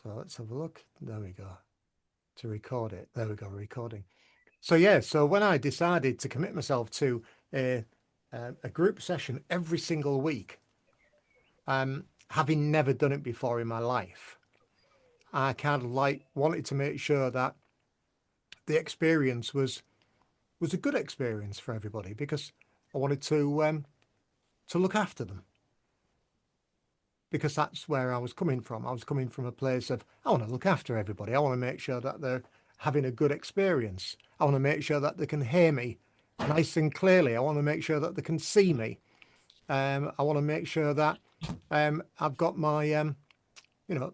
So let's have a look. There we go. To record it. There we go, recording. So yeah, so when I decided to commit myself to a a group session every single week, having never done it before in my life, I kind of like wanted to make sure that the experience was a good experience for everybody because I wanted to look after them because that's where I was coming from. I was coming from a place of I want to look after everybody. I want to make sure that they're having a good experience. I want to make sure that they can hear me nice and clearly. I want to make sure that they can see me. I want to make sure that I've got my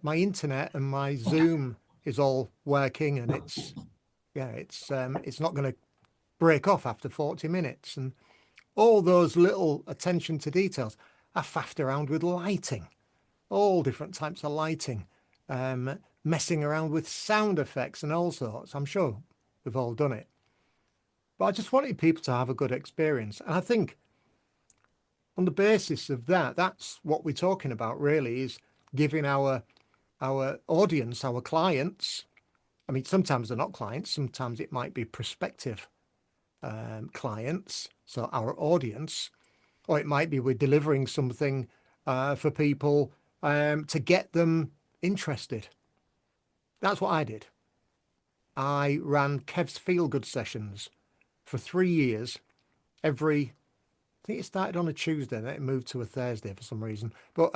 my internet and my Zoom is all working and it's not going to break off after 40 minutes and all those little attention to details. I faffed around with lighting, all different types of lighting, messing around with sound effects and all sorts. I'm sure we've all done it. But I just wanted people to have a good experience. And I think on the basis of that, that's what we're talking about really is giving our audience, our clients, I mean, sometimes they're not clients, sometimes it might be prospective clients, so our audience, or it might be we're delivering something for people to get them interested. That's what I did. I ran Kev's Feel Good sessions for 3 years. I think it started on a Tuesday, then it moved to a Thursday for some reason. But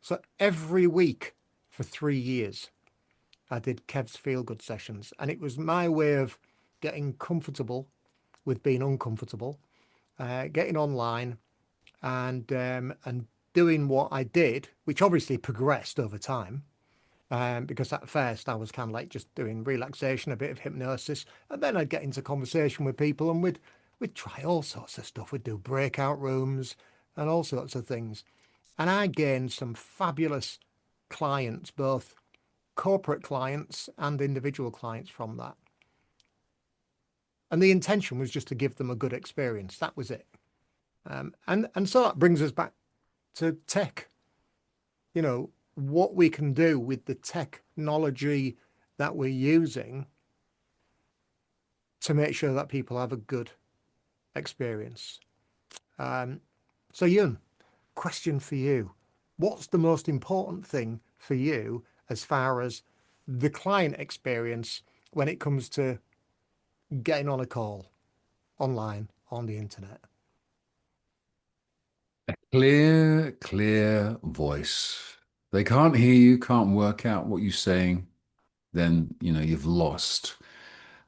so every week for 3 years, I did Kev's Feel Good sessions, and it was my way of getting comfortable with being uncomfortable, getting online, and doing what I did, which obviously progressed over time. Because at first I was kind of like just doing relaxation, a bit of hypnosis, and then I'd get into conversation with people, and we'd try all sorts of stuff. We'd do breakout rooms and all sorts of things, and I gained some fabulous clients, both corporate clients and individual clients from that. And the intention was just to give them a good experience. That was it. And so that brings us back to tech. What we can do with the technology that we're using to make sure that people have a good experience. So, Yun, question for you. What's the most important thing for you as far as the client experience when it comes to getting on a call online on the internet? Clear voice. They can't hear you, can't work out what you're saying, then, you've lost.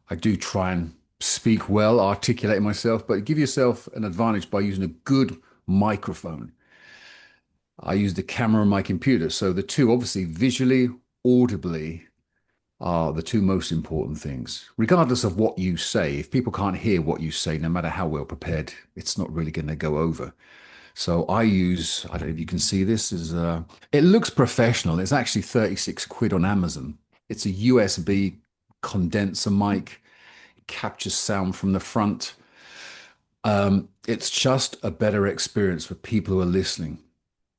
I do try and speak well, articulate myself, but give yourself an advantage by using a good microphone. I use the camera on my computer. So the two, obviously, visually, audibly, are the two most important things. Regardless of what you say, if people can't hear what you say, no matter how well prepared, it's not really going to go over. So I don't know if you can see this, it looks professional. It's actually 36 quid on Amazon. It's a USB condenser mic, captures sound from the front. It's just a better experience for people who are listening,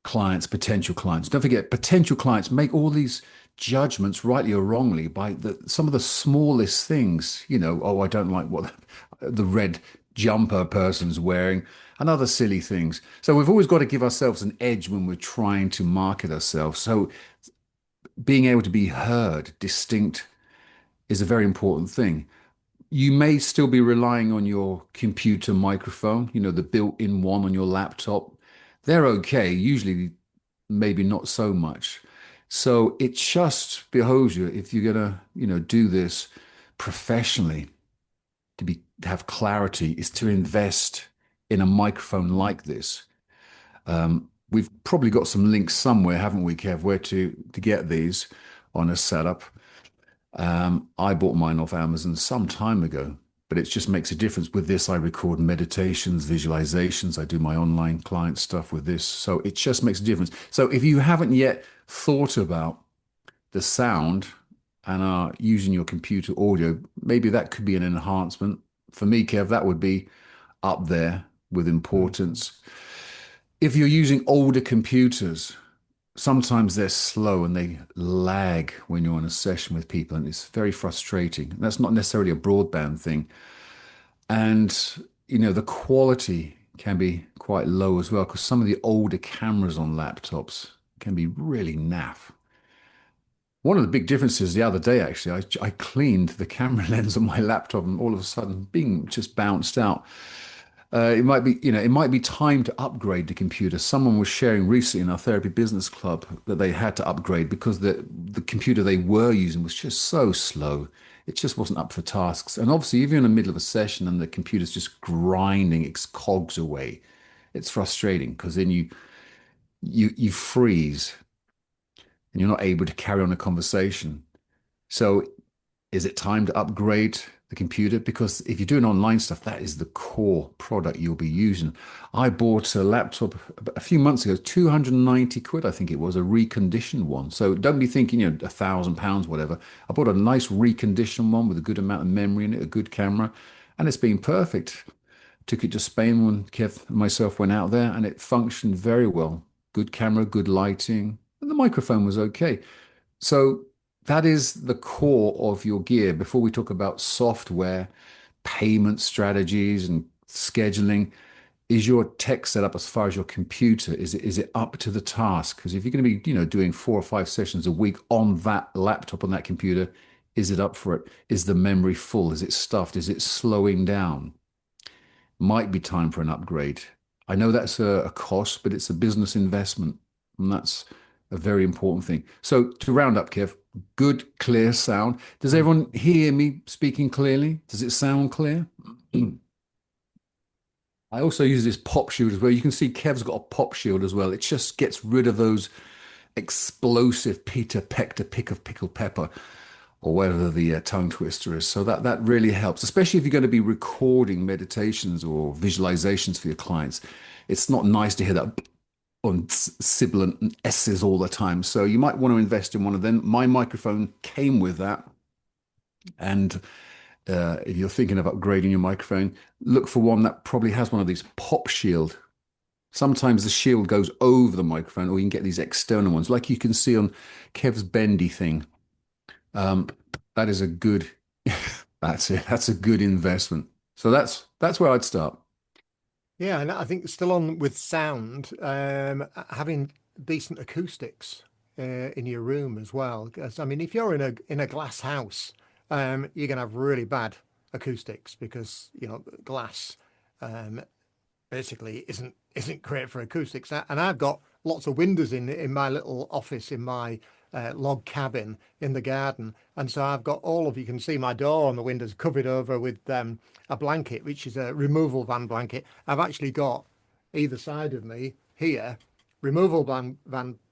clients, potential clients. Don't forget, potential clients make all these judgments, rightly or wrongly, by some of the smallest things. Oh, I don't like what the red jumper person's wearing, and other silly things. So we've always got to give ourselves an edge when we're trying to market ourselves. So being able to be heard, distinct, is a very important thing. You may still be relying on your computer microphone, the built-in one on your laptop. They're okay, usually maybe not so much. So it just behoves you if you're gonna, do this professionally to have clarity is to invest in a microphone like this. We've probably got some links somewhere, haven't we, Kev, where to get these on a setup. I bought mine off Amazon some time ago, but it just makes a difference. With this, I record meditations, visualizations. I do my online client stuff with this. So it just makes a difference. So if you haven't yet thought about the sound and are using your computer audio, maybe that could be an enhancement. For me, Kev, that would be up there with Mm. importance. If you're using older computers, sometimes they're slow and they lag when you're on a session with people, and it's very frustrating. And that's not necessarily a broadband thing. And, the quality can be quite low as well, because some of the older cameras on laptops can be really naff. One of the big differences the other day, actually, I cleaned the camera lens on my laptop, and all of a sudden, Bing just bounced out. It might be time to upgrade the computer. Someone was sharing recently in our therapy business club that they had to upgrade because the computer they were using was just so slow. It just wasn't up for tasks. And obviously, if you're in the middle of a session and the computer's just grinding its cogs away, it's frustrating because then you freeze and you're not able to carry on a conversation. So is it time to upgrade the computer? Because if you're doing online stuff, that is the core product you'll be using. I bought a laptop a few months ago, 290 quid, I think it was, a reconditioned one. So don't be thinking, £1,000, whatever. I bought a nice reconditioned one with a good amount of memory in it, a good camera, and it's been perfect. Took it to Spain when Kev and myself went out there, and it functioned very well. Good camera, good lighting, and the microphone was okay. So that is the core of your gear. Before we talk about software, payment strategies, and scheduling, is your tech setup as far as your computer? Is it up to the task? Because if you're going to be, doing 4 or 5 sessions a week on that laptop, on that computer, is it up for it? Is the memory full? Is it stuffed? Is it slowing down? Might be time for an upgrade. I know that's a cost, but it's a business investment. And that's a very important thing. So to round up, Kev, good, clear sound. Does Mm. everyone hear me speaking clearly? Does it sound clear? I also use this pop shield as well. You can see Kev's got a pop shield as well. It just gets rid of those explosive Peter Peck to pick of pickled pepper or whatever the tongue twister is. So that really helps, especially if you're going to be recording meditations or visualizations for your clients. It's not nice to hear that on sibilant S's all the time. So you might want to invest in one of them. My microphone came with that. And if you're thinking of upgrading your microphone, look for one that probably has one of these pop shield. Sometimes the shield goes over the microphone, or you can get these external ones, like you can see on Kev's bendy thing. Um, that is a good. That's it. That's a good investment. So that's where I'd start. Yeah, and I think still on with sound, having decent acoustics in your room as well. Because I mean, if you're in a glass house, you're gonna have really bad acoustics because glass um, basically isn't great for acoustics. And I've got lots of windows in my little office in my log cabin in the garden, and so I've got all of you can see my door and the windows covered over with a blanket, which is a removal van blanket. I've actually got either side of me here removal van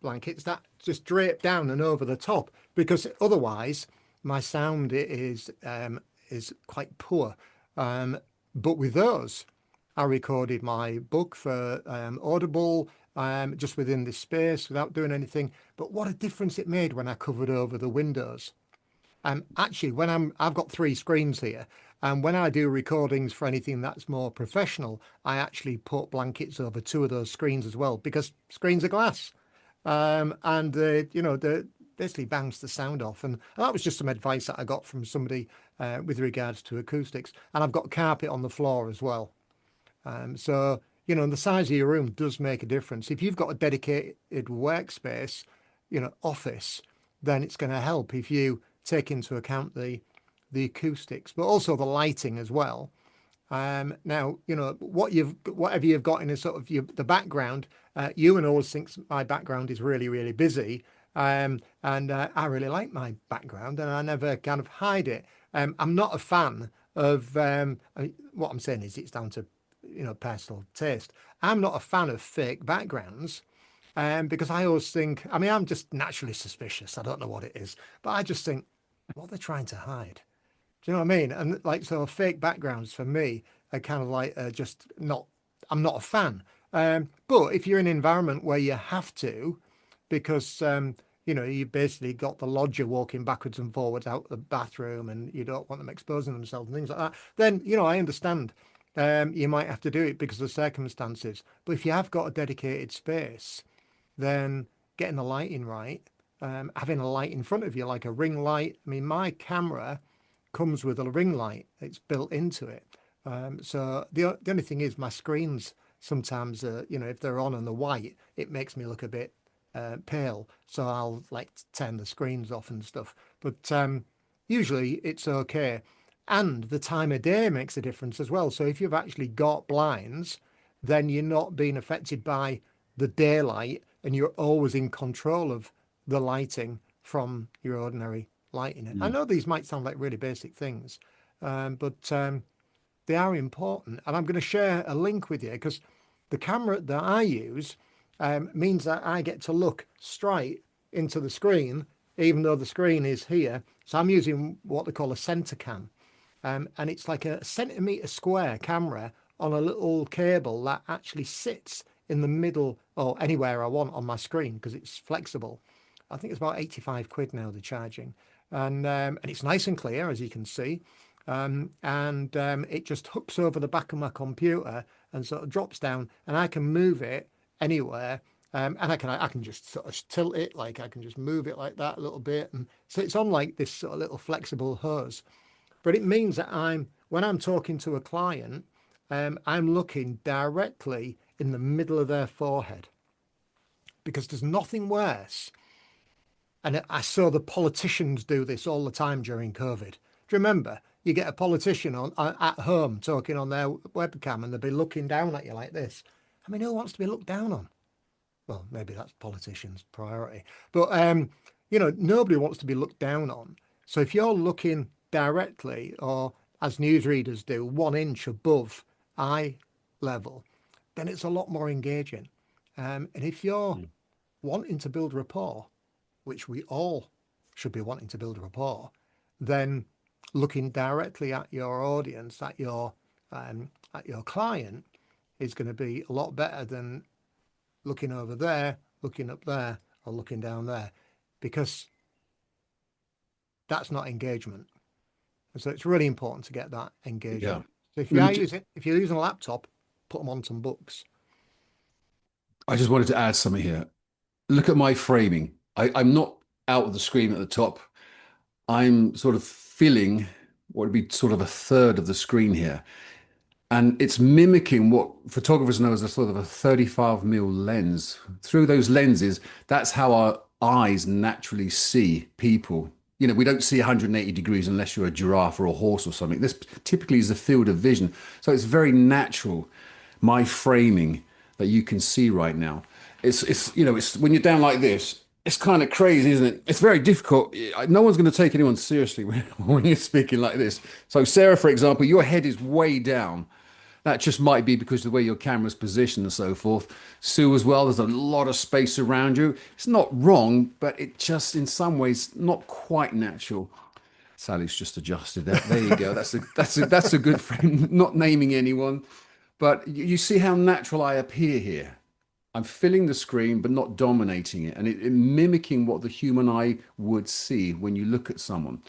blankets that just drape down and over the top because otherwise my sound is quite poor. But with those, I recorded my book for Audible just within this space without doing anything. But what a difference it made when I covered over the windows. Actually, I've got three screens here, and when I do recordings for anything that's more professional, I actually put blankets over two of those screens as well because screens are glass, and the basically bangs the sound off. And that was just some advice that I got from somebody with regards to acoustics. And I've got carpet on the floor as well. So, the size of your room does make a difference. If you've got a dedicated workspace, office, then it's going to help if you take into account the acoustics, but also the lighting as well. Now, whatever you've got in a sort of the background, Ewan always thinks my background is really, really busy. And I really like my background and I never kind of hide it. I'm not a fan of, what I'm saying is it's down to, personal taste. I'm not a fan of fake backgrounds. Because I always think, I mean, I'm just naturally suspicious. I don't know what it is, but I just think, what they're trying to hide. Do you know what I mean? And like, so fake backgrounds for me are kind of like just not, I'm not a fan. But if you're in an environment where you have to, because, you basically got the lodger walking backwards and forwards out the bathroom and you don't want them exposing themselves and things like that, then, I understand. You might have to do it because of the circumstances. But if you have got a dedicated space, then getting the lighting right, having a light in front of you, like a ring light. I mean, my camera comes with a ring light, it's built into it. So the only thing is, my screens sometimes, if they're on and they're white, it makes me look a bit pale. So I'll like turn the screens off and stuff. But usually it's okay. And the time of day makes a difference as well. So if you've actually got blinds, then you're not being affected by the daylight and you're always in control of the lighting from your ordinary lighting. I Mm. know these might sound like really basic things, but they are important. And I'm going to share a link with you because the camera that I use means that I get to look straight into the screen, even though the screen is here. So I'm using what they call a center cam. And it's like a centimeter square camera on a little cable that actually sits in the middle or anywhere I want on my screen because it's flexible. I think it's about 85 quid now, the charging. And it's nice and clear, as you can see. And it just hooks over the back of my computer and sort of drops down, and I can move it anywhere. And I can just sort of tilt it, like I can just move it like that a little bit. And so it's on like this sort of little flexible hose. But it means that when I'm talking to a client, I'm looking directly in the middle of their forehead because there's nothing worse. And I saw the politicians do this all the time during COVID. Do you remember? You get a politician on at home talking on their webcam and they'll be looking down at you like this. I mean, who wants to be looked down on? Well, maybe that's politicians' priority. But nobody wants to be looked down on. So if you're looking directly, or as newsreaders do, 1 inch above eye level, then it's a lot more engaging. And if you're Mm. wanting to build rapport, which we all should be wanting to build rapport, then looking directly at your audience, at your client, is going to be a lot better than looking over there, looking up there, or looking down there, because that's not engagement. And so it's really important to get that Yeah. engagement. So Let me. if you're using a laptop, put them on some books. I just wanted to add something here. Look at my framing. I'm not out of the screen at the top. I'm sort of filling what would be sort of a third of the screen here. And it's mimicking what photographers know as a sort of a 35 lens. Through those lenses, that's how our eyes naturally see people. We don't see 180 degrees unless you're a giraffe or a horse or something. This typically is the field of vision. So it's very natural, my framing that you can see right now. It's when you're down like this, it's kind of crazy, isn't it? It's very difficult. No one's going to take anyone seriously when you're speaking like this. So Sarah, for example, your head is way down. That just might be because of the way your camera's positioned and so forth. Sue as well, there's a lot of space around you. It's not wrong, but it just in some ways not quite natural. Sally's just adjusted that. There you go. That's a good frame. Not naming anyone, but you see how natural I appear here. I'm filling the screen, but not dominating it, and it mimicking what the human eye would see when you look at someone.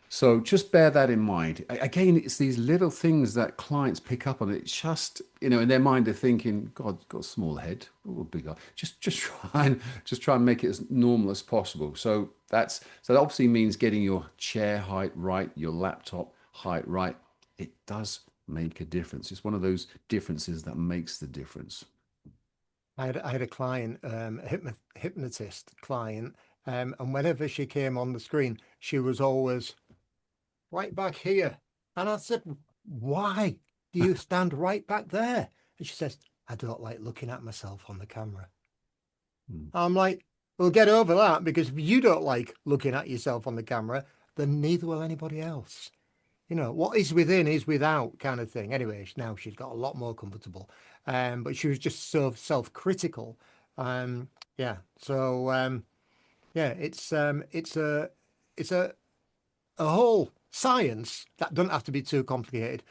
So just bear that in mind. Again, it's these little things that clients pick up on. It's just, in their mind, they're thinking, God, got a small head, or a big eye. Just try and make it as normal as possible. So that obviously means getting your chair height right, your laptop height right. It does make a difference. It's one of those differences that makes the difference. I had a client, hypnotist client, and whenever she came on the screen, she was always right back here. And I said, why do you stand right back there? And she says, I don't like looking at myself on the camera. Mm. I'm like, well, get over that because if you don't like looking at yourself on the camera, then neither will anybody else. What is within is without kind of thing. Anyway, now she's got a lot more comfortable. But she was just so self-critical. Yeah. So yeah, it's a whole science that doesn't have to be too complicated.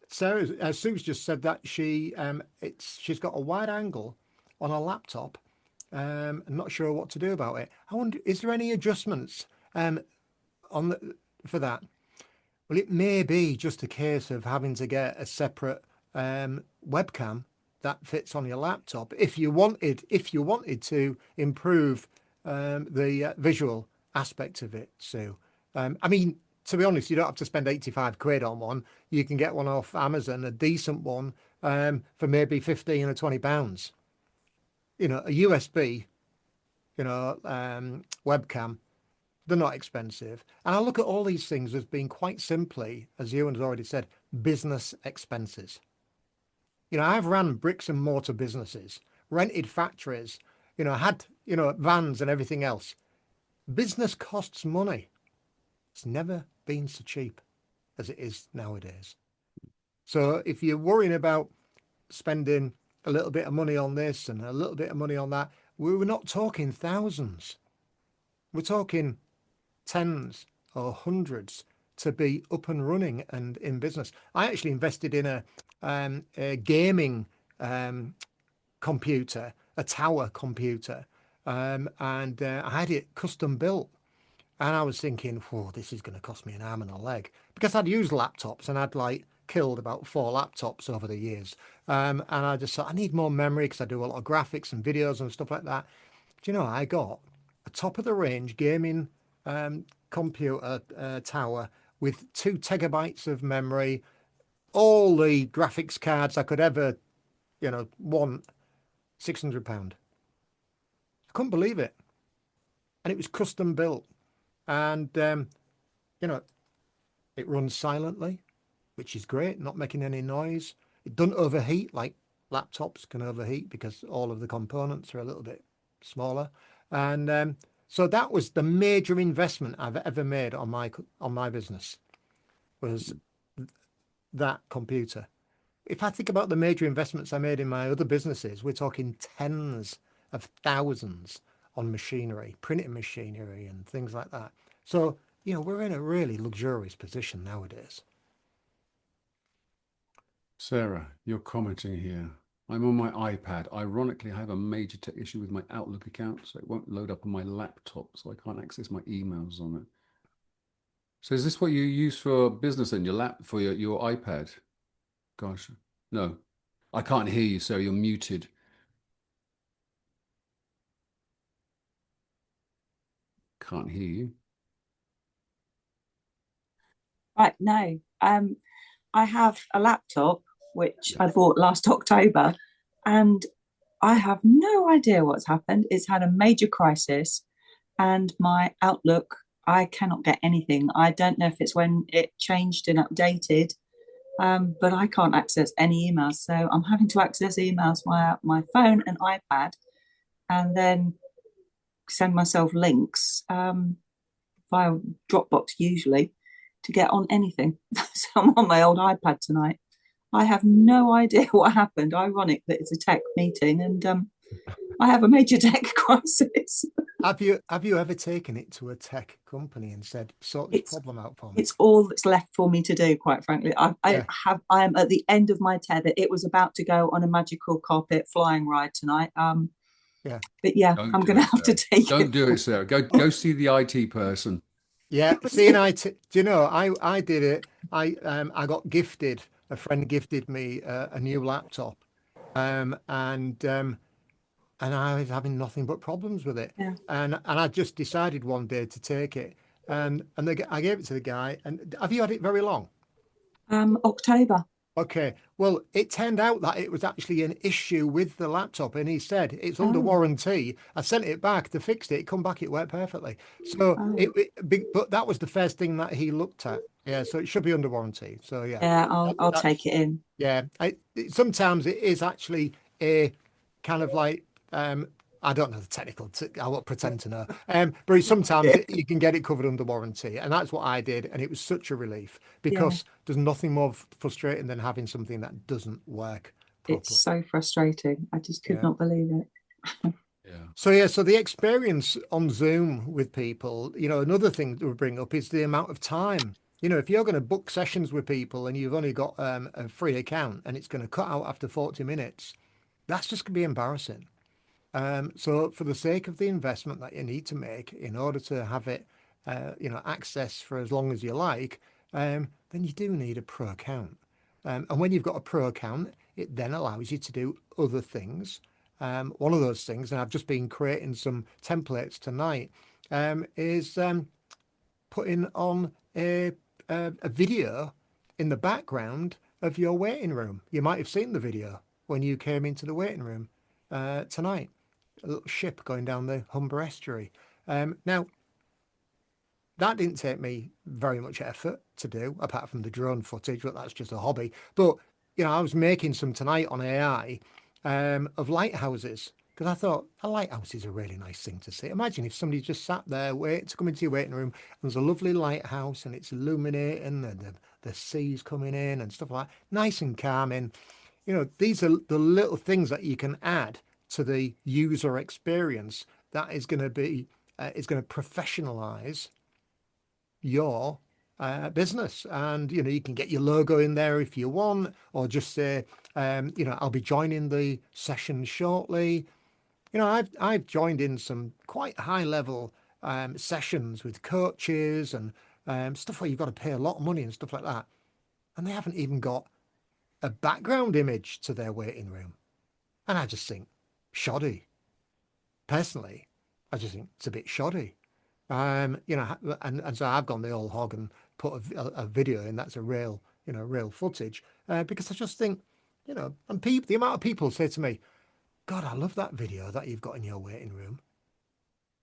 Sarah, Sue's just said that she's got a wide angle on a laptop. I'm not sure what to do about it. I wonder, is there any adjustments for that? Well, it may be just a case of having to get a separate webcam that fits on your laptop if you wanted to improve the visual aspect of it. So, I mean, to be honest, you don't have to spend 85 quid on one. You can get one off Amazon, a decent one, for maybe 15 or 20 pounds. A USB, webcam, they're not expensive. And I look at all these things as being quite simply, as Ewan has already said, business expenses. I've ran bricks and mortar businesses, rented factories, had, vans and everything else. Business costs money. It's never been so cheap as it is nowadays. So if you're worrying about spending a little bit of money on this and a little bit of money on that, we're not talking thousands. We're talking tens or hundreds to be up and running and in business. I actually invested in a gaming computer, a tower computer, and I had it custom built. And I was thinking, whoa, this is going to cost me an arm and a leg because I'd used laptops and I'd like killed about 4 laptops over the years. And I just thought I need more memory because I do a lot of graphics and videos and stuff like that. Do you know, I got a top of the range gaming computer tower with 2 TB of memory, all the graphics cards I could ever, want, £600. I couldn't believe it. And it was custom built. And, you know, it runs silently, which is great, not making any noise. It doesn't overheat like laptops can overheat because all of the components are a little bit smaller. And so that was the major investment I've ever made on my business was that computer. If I think about the major investments I made in my other businesses, we're talking tens of thousands on machinery, printing machinery and things like that. So, we're in a really luxurious position nowadays. Sarah, you're commenting here. I'm on my iPad. Ironically, I have a major tech issue with my Outlook account, so it won't load up on my laptop, so I can't access my emails on it. So is this what you use for business in for your iPad? Gosh, no. I can't hear you, Sarah. You're muted. Can't hear you. Right, no. I have a laptop which Yeah. I bought last October, and I have no idea what's happened. It's had a major crisis, and my Outlook, I cannot get anything. I don't know if it's when it changed and updated, but I can't access any emails. So I'm having to access emails via my phone and iPad, and then send myself links via Dropbox usually to get on anything. So I'm on my old iPad tonight. I have no idea what happened. Ironic that it's a tech meeting, and I have a major tech crisis. Have you ever taken it to a tech company and said, sort this It's problem out for me? it's all that's left for me to do, quite frankly. Yeah, I am at the end of my tether. It was about to go on a magical carpet flying ride tonight. yeah, But yeah, Don't I'm do going to it, have to Sarah. take Don't it. do it, Sarah. Go see the IT person. yeah. Seeing do you know, I did it. I got gifted, a friend gifted me a new laptop. And I was having nothing but problems with it. Yeah. And I just decided one day to take it. And I gave it to the guy. And have you had it very long? October. Okay. Well, it turned out that it was actually an issue with the laptop, and he said it's under Oh, warranty. I sent it back to fix it. It come back, it worked perfectly. So oh. but that was the first thing that he looked at. Yeah. So it should be under warranty. So yeah, Yeah, I'll that's take it in. yeah. Sometimes it is actually a kind of like I don't know the technical. I won't pretend to know. But sometimes Yeah. you can get it covered under warranty, and that's what I did, and it was such a relief Yeah, because there's nothing more frustrating than having something that doesn't work it's properly. so frustrating. I just could Yeah. not believe it. Yeah. So yeah, so the experience on Zoom with people, another thing that we bring up is the amount of time. If you're going to book sessions with people and you've only got a free account and it's going to cut out after 40 minutes, that's just going to be embarrassing. So for the sake of the investment that you need to make in order to have it, access for as long as you like, then you do need a pro account. And when you've got a pro account, it then allows you to do other things. One of those things, and I've just been creating some templates tonight, is putting on a video in the background of your waiting room. You might have seen the video when you came into the waiting room tonight. A little ship going down the Humber estuary. Now, that didn't take me very much effort to do, apart from the drone footage, but that's just a hobby. But, I was making some tonight on AI of lighthouses because I thought a lighthouse is a really nice thing to see. Imagine if somebody just sat there waiting to come into your waiting room and there's a lovely lighthouse and it's illuminating and the sea's coming in and stuff like that. Nice and calming. These are the little things that you can add to the user experience that is going to be, is going to professionalize your business. And you can get your logo in there if you want, or just say, I'll be joining the session shortly. I've joined in some quite high level sessions with coaches and stuff where you've got to pay a lot of money and stuff like that, and they haven't even got a background image to their waiting room. And I just think shoddy. Personally, I just think it's a bit shoddy. And so I've gone the old hog and put a video in that's a real, real footage, because I just think, and people, the amount of people say to me, God, I love that video that you've got in your waiting room.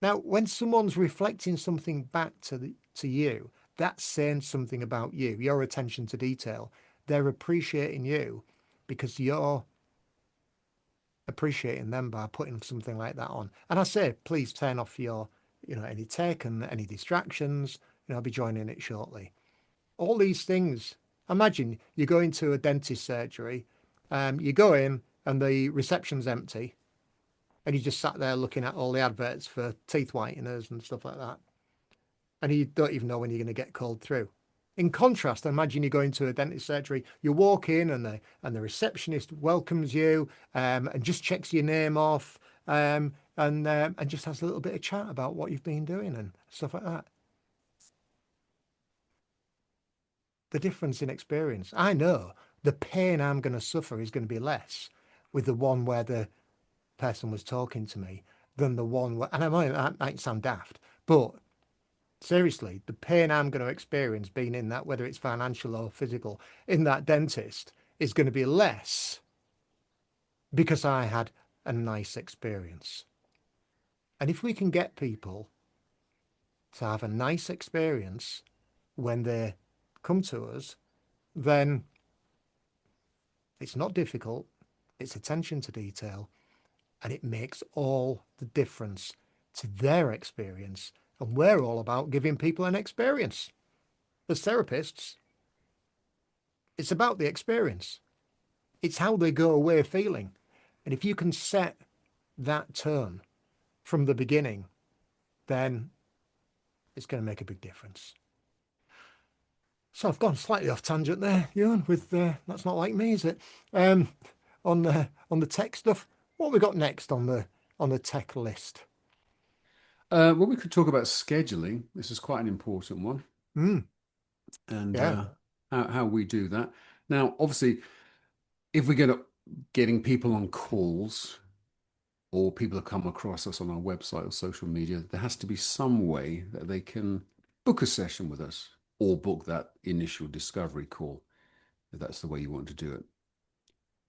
Now, when someone's reflecting something back to you, that's saying something about you, your attention to detail. They're appreciating you because you're appreciating them by putting something like that on. And I say, please turn off your, any tech and any distractions. I'll be joining it shortly. All these things. Imagine you go into a dentist surgery, you go in and the reception's empty, and you just sat there looking at all the adverts for teeth whiteners and stuff like that, and you don't even know when you're going to get called through. In contrast, imagine you go into a dentist surgery, you walk in and the receptionist welcomes you, and just checks your name off, and just has a little bit of chat about what you've been doing and stuff like that. The difference in experience. I know the pain I'm going to suffer is going to be less with the one where the person was talking to me than the one where, and that might sound daft, but seriously, the pain I'm going to experience being in that, whether it's financial or physical, in that dentist is going to be less because I had a nice experience. And if we can get people to have a nice experience when they come to us, then it's not difficult, it's attention to detail, and it makes all the difference to their experience. And we're all about giving people an experience. As therapists, it's about the experience. It's how they go away feeling. And if you can set that tone from the beginning, then it's going to make a big difference. So I've gone slightly off tangent there, Ewan, with that's not like me, is it? On the tech stuff. What have we got next on the tech list? Well, we could talk about scheduling. This is quite an important one, Mm, and yeah. how we do that. Now, obviously, if we getting people on calls or people have come across us on our website or social media, there has to be some way that they can book a session with us or book that initial discovery call, if that's the way you want to do it.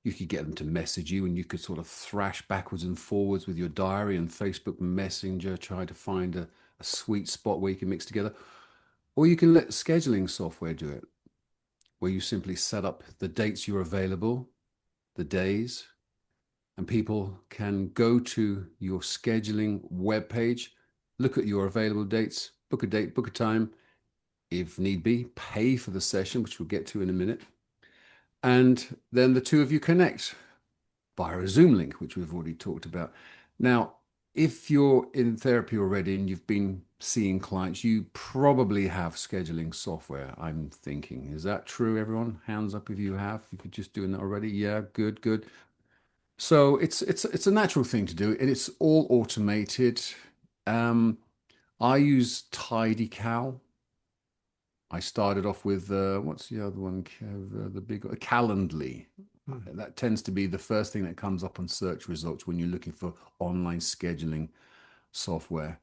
You could get them to message you and you could sort of thrash backwards and forwards with your diary and Facebook Messenger, try to find a sweet spot where you can mix together. Or you can let scheduling software do it, where you simply set up the dates you're available, the days, and people can go to your scheduling webpage, look at your available dates, book a date, book a time, if need be, pay for the session, which we'll get to in a minute. And then the two of you connect via a Zoom link, which we've already talked about. Now, if you're in therapy already and you've been seeing clients, you probably have scheduling software, I'm thinking. Is that true, everyone? Hands up if you have. If you're just doing that already. Yeah, good, good. So it's a natural thing to do, and it's all automated. I use TidyCal. I started off with what's the other one, Kev? The big Calendly. Hmm. That tends to be the first thing that comes up on search results when you're looking for online scheduling software.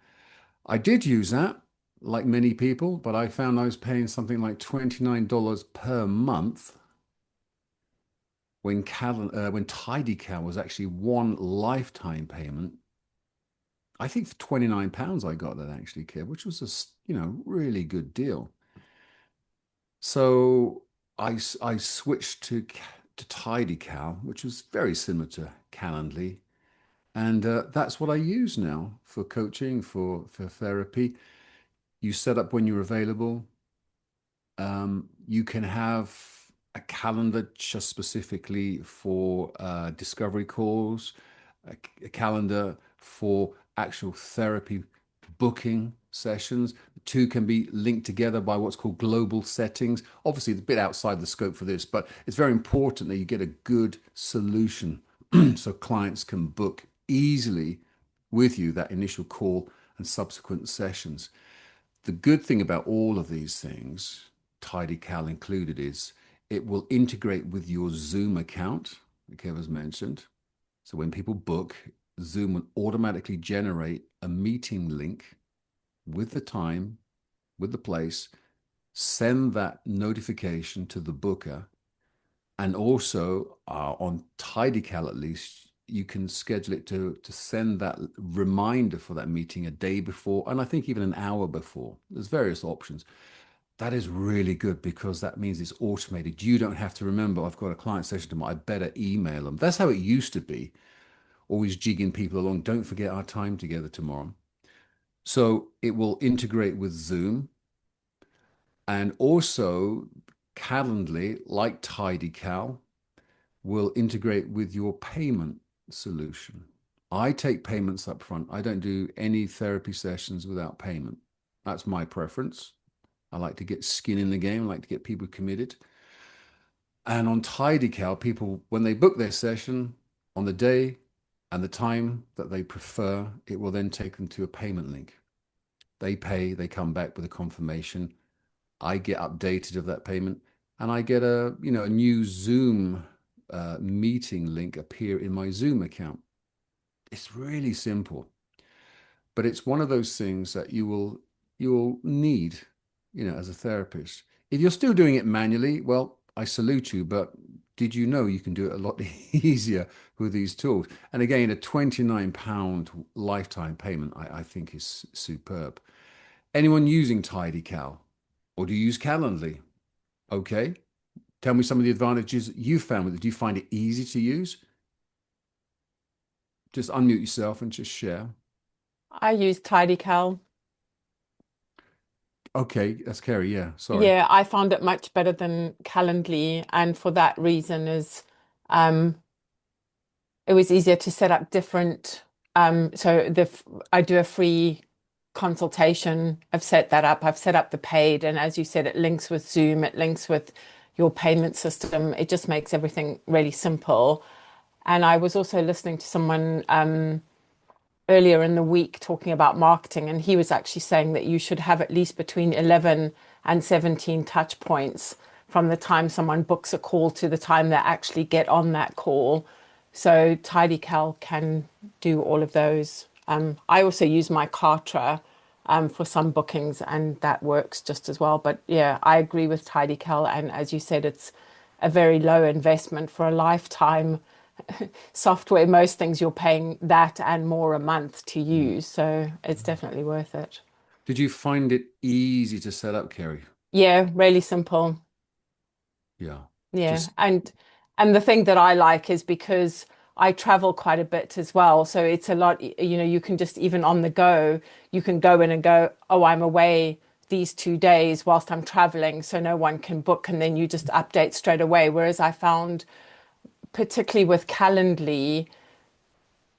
I did use that, like many people, but I found I was paying something like $29 per month when TidyCal was actually one lifetime payment. I think for £29 I got that actually, Kev, which was really good deal. So I switched to TidyCal, which was very similar to Calendly, and that's what I use now for coaching, for therapy. You set up when you're available. You can have a calendar just specifically for discovery calls, a calendar for actual therapy booking sessions. The two can be linked together by what's called global settings. Obviously, it's a bit outside the scope for this, but it's very important that you get a good solution so clients can book easily with you that initial call and subsequent sessions. The good thing about all of these things, TidyCal included, is it will integrate with your Zoom account, like Kev has mentioned. So when people book, Zoom will automatically generate a meeting link with the time, with the place, send that notification to the booker, and also on TidyCal at least, you can schedule it to send that reminder for that meeting a day before, and I think even an hour before. There's various options. That is really good because that means it's automated. You don't have to remember, I've got a client session tomorrow, I better email them. That's how it used to be, always jigging people along. Don't forget our time together tomorrow. So it will integrate with Zoom and also Calendly, like TidyCal, will integrate with your payment solution. I take payments up front. I don't do any therapy sessions without payment. That's my preference. I like to get skin in the game. I like to get people committed. And on TidyCal, people, when they book their session on the day and the time that they prefer, it will then take them to a payment link. They pay, they come back with a confirmation. I get updated of that payment, and I get a new Zoom meeting link appear in my Zoom account. It's really simple, but it's one of those things that you will need, as a therapist. If you're still doing it manually, well, I salute you, but did you know you can do it a lot easier with these tools? And again, a £29 lifetime payment, I think is superb. Anyone using TidyCal, or do you use Calendly? Okay. Tell me some of the advantages you found with it. Do you find it easy to use? Just unmute yourself and just share. I use TidyCal. Okay, that's Kerry. Yeah, sorry. Yeah, I found it much better than Calendly, and for that reason is um it was easier to set up different so I do a free consultation. I've set that up. I've set up the paid, and as you said, it links with Zoom, it links with your payment system. It just makes everything really simple. And I was also listening to someone earlier in the week talking about marketing, and he was actually saying that you should have at least between 11 and 17 touch points from the time someone books a call to the time they actually get on that call. So TidyCal can do all of those. I also use my Kartra for some bookings, and that works just as well. But yeah, I agree with TidyCal, and as you said, it's a very low investment for a lifetime software. Most things you're paying that and more a month to Mm. use, so it's definitely worth it. Did you find it easy to set up, Kerry? Yeah, really simple. Yeah. Yeah, Just and the thing that I like is because I travel quite a bit as well, so it's a lot, you can just even on the go, you can go in and go, oh, I'm away these 2 days whilst I'm traveling, so no one can book, and then you just update straight away. Whereas I found, particularly with Calendly,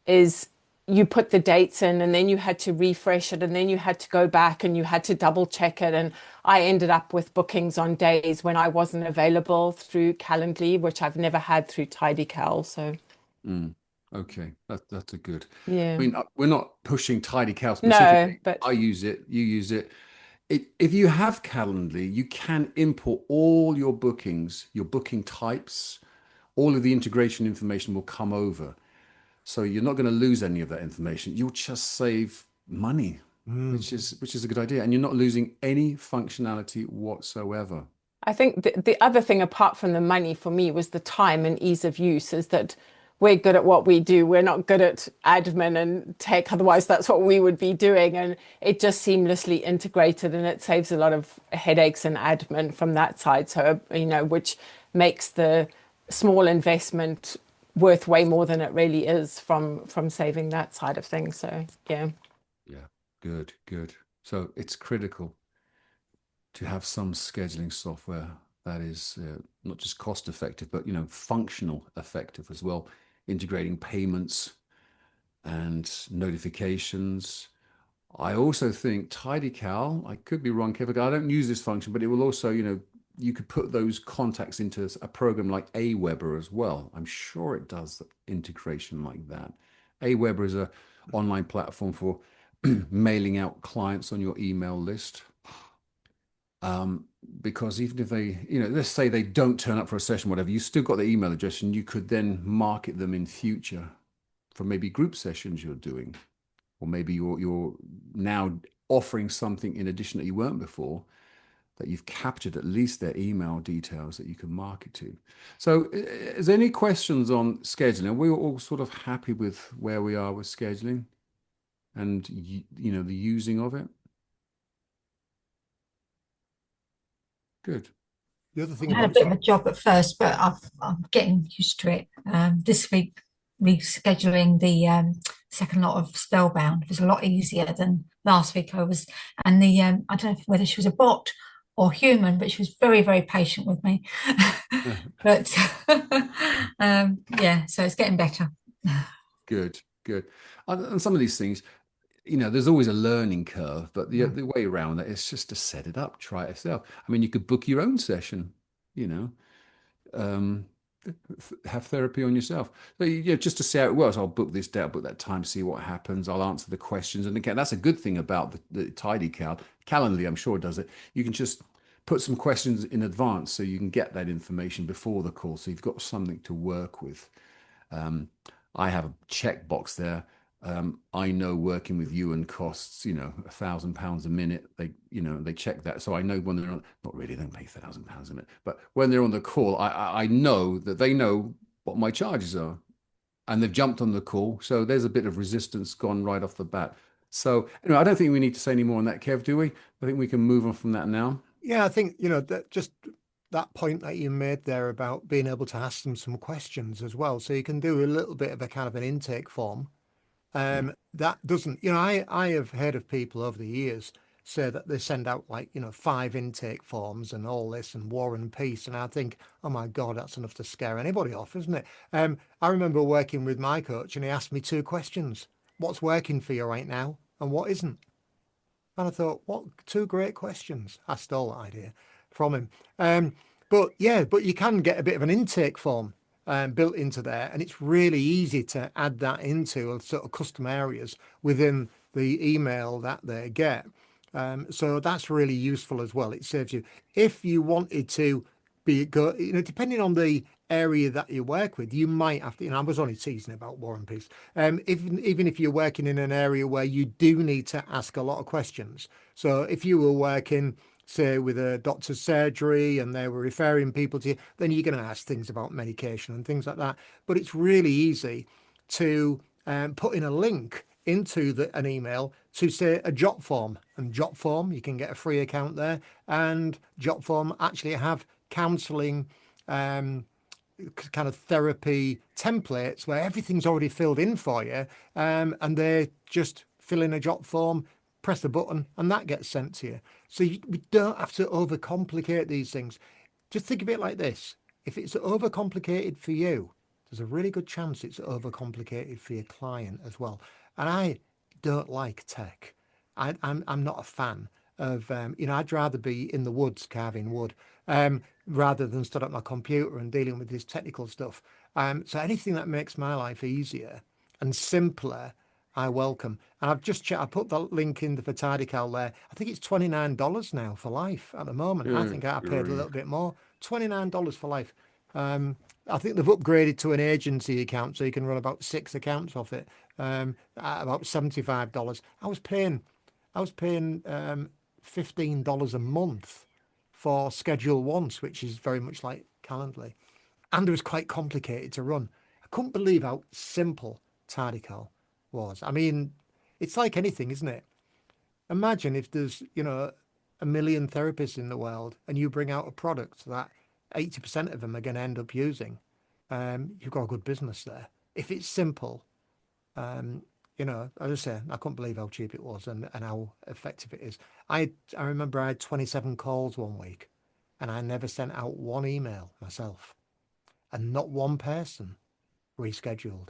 is you put the dates in and then you had to refresh it and then you had to go back and you had to double check it. And I ended up with bookings on days when I wasn't available through Calendly, which I've never had through TidyCal. So mm, okay. That's a good. I yeah, mean, we're not pushing TidyCal no, specifically. but I use it. You use it. if you have Calendly, you can import all your bookings, your booking types, all of the integration information will come over. So you're not going to lose any of that information. You'll just save money, Mm. which is a good idea. And you're not losing any functionality whatsoever. I think the other thing apart from the money for me was the time and ease of use is that we're good at what we do. We're not good at admin and tech. Otherwise, that's what we would be doing. And it just seamlessly integrated and it saves a lot of headaches and admin from that side. So, which makes the small investment worth way more than it really is from saving that side of things. So, yeah. Yeah, good, good. So it's critical to have some scheduling software that is not just cost effective, but functional effective as well, integrating payments and notifications. I also think TidyCal, I could be wrong, Kevin, I don't use this function, but it will also, you could put those contacts into a program like Aweber as well. I'm sure it does integration like that. Aweber is a online platform for mailing out clients on your email list. Because even if they, let's say they don't turn up for a session, whatever, you still got their email address and you could then market them in future for maybe group sessions you're doing, or maybe you're now offering something in addition that you weren't before, that you've captured at least their email details that you can market to. So is there any questions on scheduling? We're all sort of happy with where we are with scheduling and, the using of it. Good. The other thing I had a about bit of a job at first, but I'm getting used to it. This week, rescheduling the second lot of Spellbound was a lot easier than last week. And I don't know whether she was a bot or human, but she was very, very patient with me. But yeah, so it's getting better. Good, good. And some of these things, there's always a learning curve, but the way around that is just to set it up, try it yourself. I mean, you could book your own session, um, have therapy on yourself. So, just to see how it works. I'll book this day, I'll book that time, see what happens. I'll answer the questions. And again, that's a good thing about the TidyCal. Calendly, I'm sure does it. You can just put some questions in advance so you can get that information before the call. So you've got something to work with. I have a checkbox there. I know working with you and costs, £1,000 a minute. They check that. So I know when they're on, not really, they don't pay £1,000 a minute, but when they're on the call, I know that they know what my charges are and they've jumped on the call. So there's a bit of resistance gone right off the bat. So anyway, I don't think we need to say any more on that, Kev, do we? I think we can move on from that now. Yeah, I think, that just that point that you made there about being able to ask them some questions as well. So you can do a little bit of a kind of an intake form. That doesn't, I have heard of people over the years say that they send out like, 5 intake forms and all this and War and Peace. And I think, oh my God, that's enough to scare anybody off, isn't it? I remember working with my coach and he asked me 2 questions. What's working for you right now and what isn't? And I thought, what 2 great questions. I stole that idea from him. But you can get a bit of an intake form built into there, and it's really easy to add that into sort of custom areas within the email that they get. So that's really useful as well. It saves you if you wanted to depending on the area that you work with, you might have to, I was only teasing about War and Peace. Even if you're working in an area where you do need to ask a lot of questions. So if you were working, say, with a doctor's surgery and they were referring people to you, then you're going to ask things about medication and things like that. But it's really easy to put in a link into an email to say a Jot form. And Jot form, you can get a free account there. And Jot form actually have counseling kind of therapy templates where everything's already filled in for you, and they just fill in a Jot form, press the button, and that gets sent to you. So we don't have to overcomplicate these things. Just think of it like this. If it's overcomplicated for you, there's a really good chance it's overcomplicated for your client as well. And I don't like tech. I'm not a fan of, I'd rather be in the woods carving wood rather than stood at my computer and dealing with this technical stuff. So anything that makes my life easier and simpler I welcome. And I've just checked, I put the link in for Tidycal there. I think it's $29 now for life at the moment. I think Good I paid a grief. little bit more. $29 for life. I think they've upgraded to an agency account so you can run about 6 accounts off it at about $75. I was paying $15 a month for Schedule Once, which is very much like Calendly. And it was quite complicated to run. I couldn't believe how simple Tidycal was. I mean, it's like anything, isn't it? Imagine if there's, a million therapists in the world and you bring out a product that 80% of them are going to end up using. You've got a good business there. If it's simple, as I say, I couldn't believe how cheap it was and how effective it is. I remember I had 27 calls one week and I never sent out one email myself and not one person rescheduled.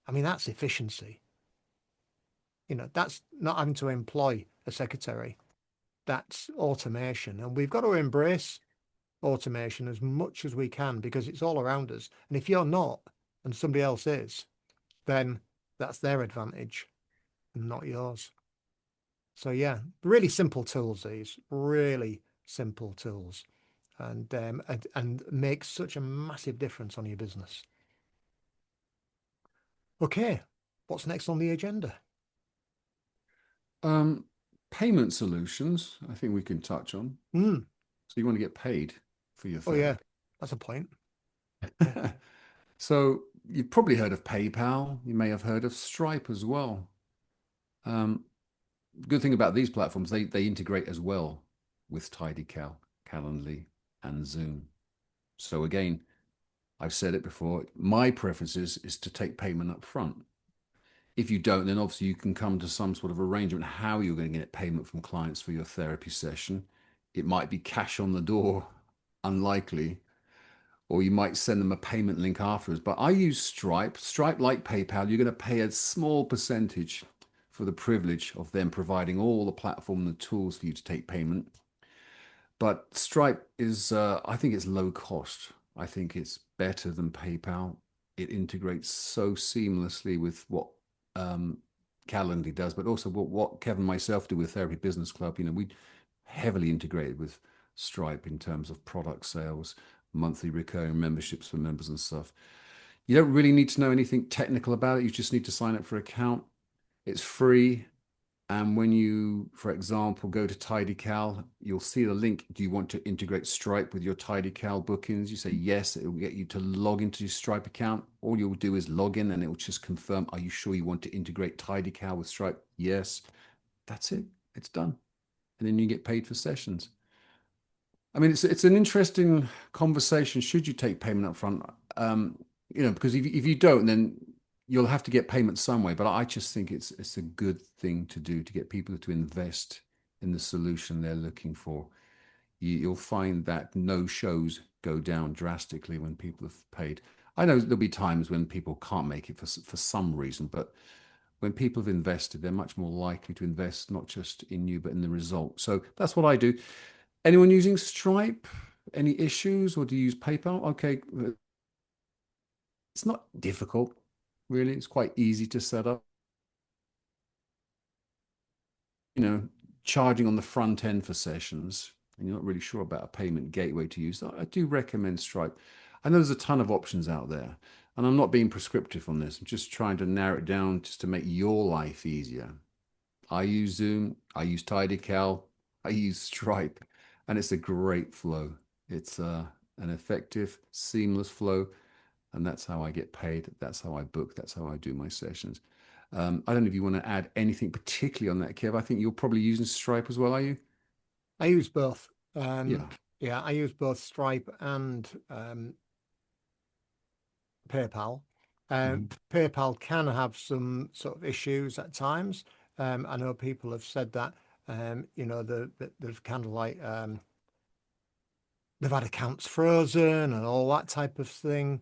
I mean, that's efficiency. That's not having to employ a secretary. That's automation. And we've got to embrace automation as much as we can because it's all around us. And if you're not and somebody else is, then that's their advantage and not yours. So yeah, really simple tools, these really simple tools, and make such a massive difference on your business. Okay, what's next on the agenda? Payment solutions, I think we can touch on. Mm. So you want to get paid for your Oh yeah, therapy. that's a point. So you've probably heard of PayPal. You may have heard of Stripe as well. Good thing about these platforms, they integrate as well with Tidycal, Calendly, and Zoom. So again, I've said it before, my preference is to take payment up front. If you don't, then obviously you can come to some sort of arrangement how you're going to get payment from clients for your therapy session. It might be cash on the door, unlikely, or you might send them a payment link afterwards. But I use Stripe. Stripe, like PayPal, you're going to pay a small percentage for the privilege of them providing all the platform and the tools for you to take payment. But Stripe is, I think it's low cost. I think it's better than PayPal. It integrates so seamlessly with what Calendly does, but also what Kevin and myself do with Therapy Business Club. We heavily integrated with Stripe in terms of product sales, monthly recurring memberships for members and stuff. You don't really need to know anything technical about it. You just need to sign up for an account. It's free. And when you, for example, go to Tidycal, you'll see the link. Do you want to integrate Stripe with your Tidycal bookings? You say yes, it will get you to log into your Stripe account. All you'll do is log in and it will just confirm, are you sure you want to integrate Tidycal with Stripe? Yes. That's it. It's done. And then you get paid for sessions. I mean, it's an interesting conversation. Should you take payment up front? Because if you don't, then you'll have to get payment some way. But I just think it's a good thing to do to get people to invest in the solution they're looking for. You'll find that no shows go down drastically when people have paid. I know there'll be times when people can't make it for some reason, but when people have invested, they're much more likely to invest not just in you, but in the result. So that's what I do. Anyone using Stripe? Any issues, or do you use PayPal? Okay, it's not difficult, really. It's quite easy to set up. Charging on the front end for sessions, and you're not really sure about a payment gateway to use, I do recommend Stripe. I know there's a ton of options out there, and I'm not being prescriptive on this. I'm just trying to narrow it down just to make your life easier. I use Zoom, I use Tidycal, I use Stripe, and it's a great flow. It's an effective, seamless flow, and that's how I get paid. That's how I book. That's how I do my sessions. I don't know if you want to add anything particularly on that, Kev. I think you're probably using Stripe as well, are you? I use both. Yeah. Yeah, I use both Stripe and PayPal. PayPal can have some sort of issues at times. I know people have said that, they've kind of like they've had accounts frozen and all that type of thing.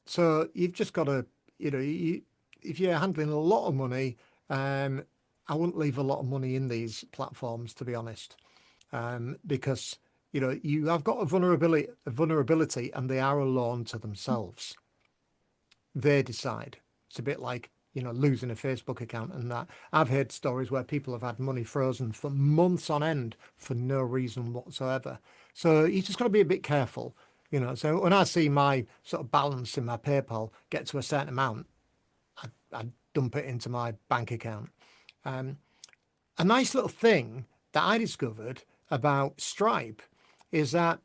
So you've just got to, if you're handling a lot of money, I wouldn't leave a lot of money in these platforms, to be honest, because you have got a vulnerability, and they are alone to themselves. They decide. It's a bit like, losing a Facebook account and that. I've heard stories where people have had money frozen for months on end for no reason whatsoever. So you just got to be a bit careful, So when I see my sort of balance in my PayPal get to a certain amount, I dump it into my bank account. A nice little thing that I discovered about Stripe is that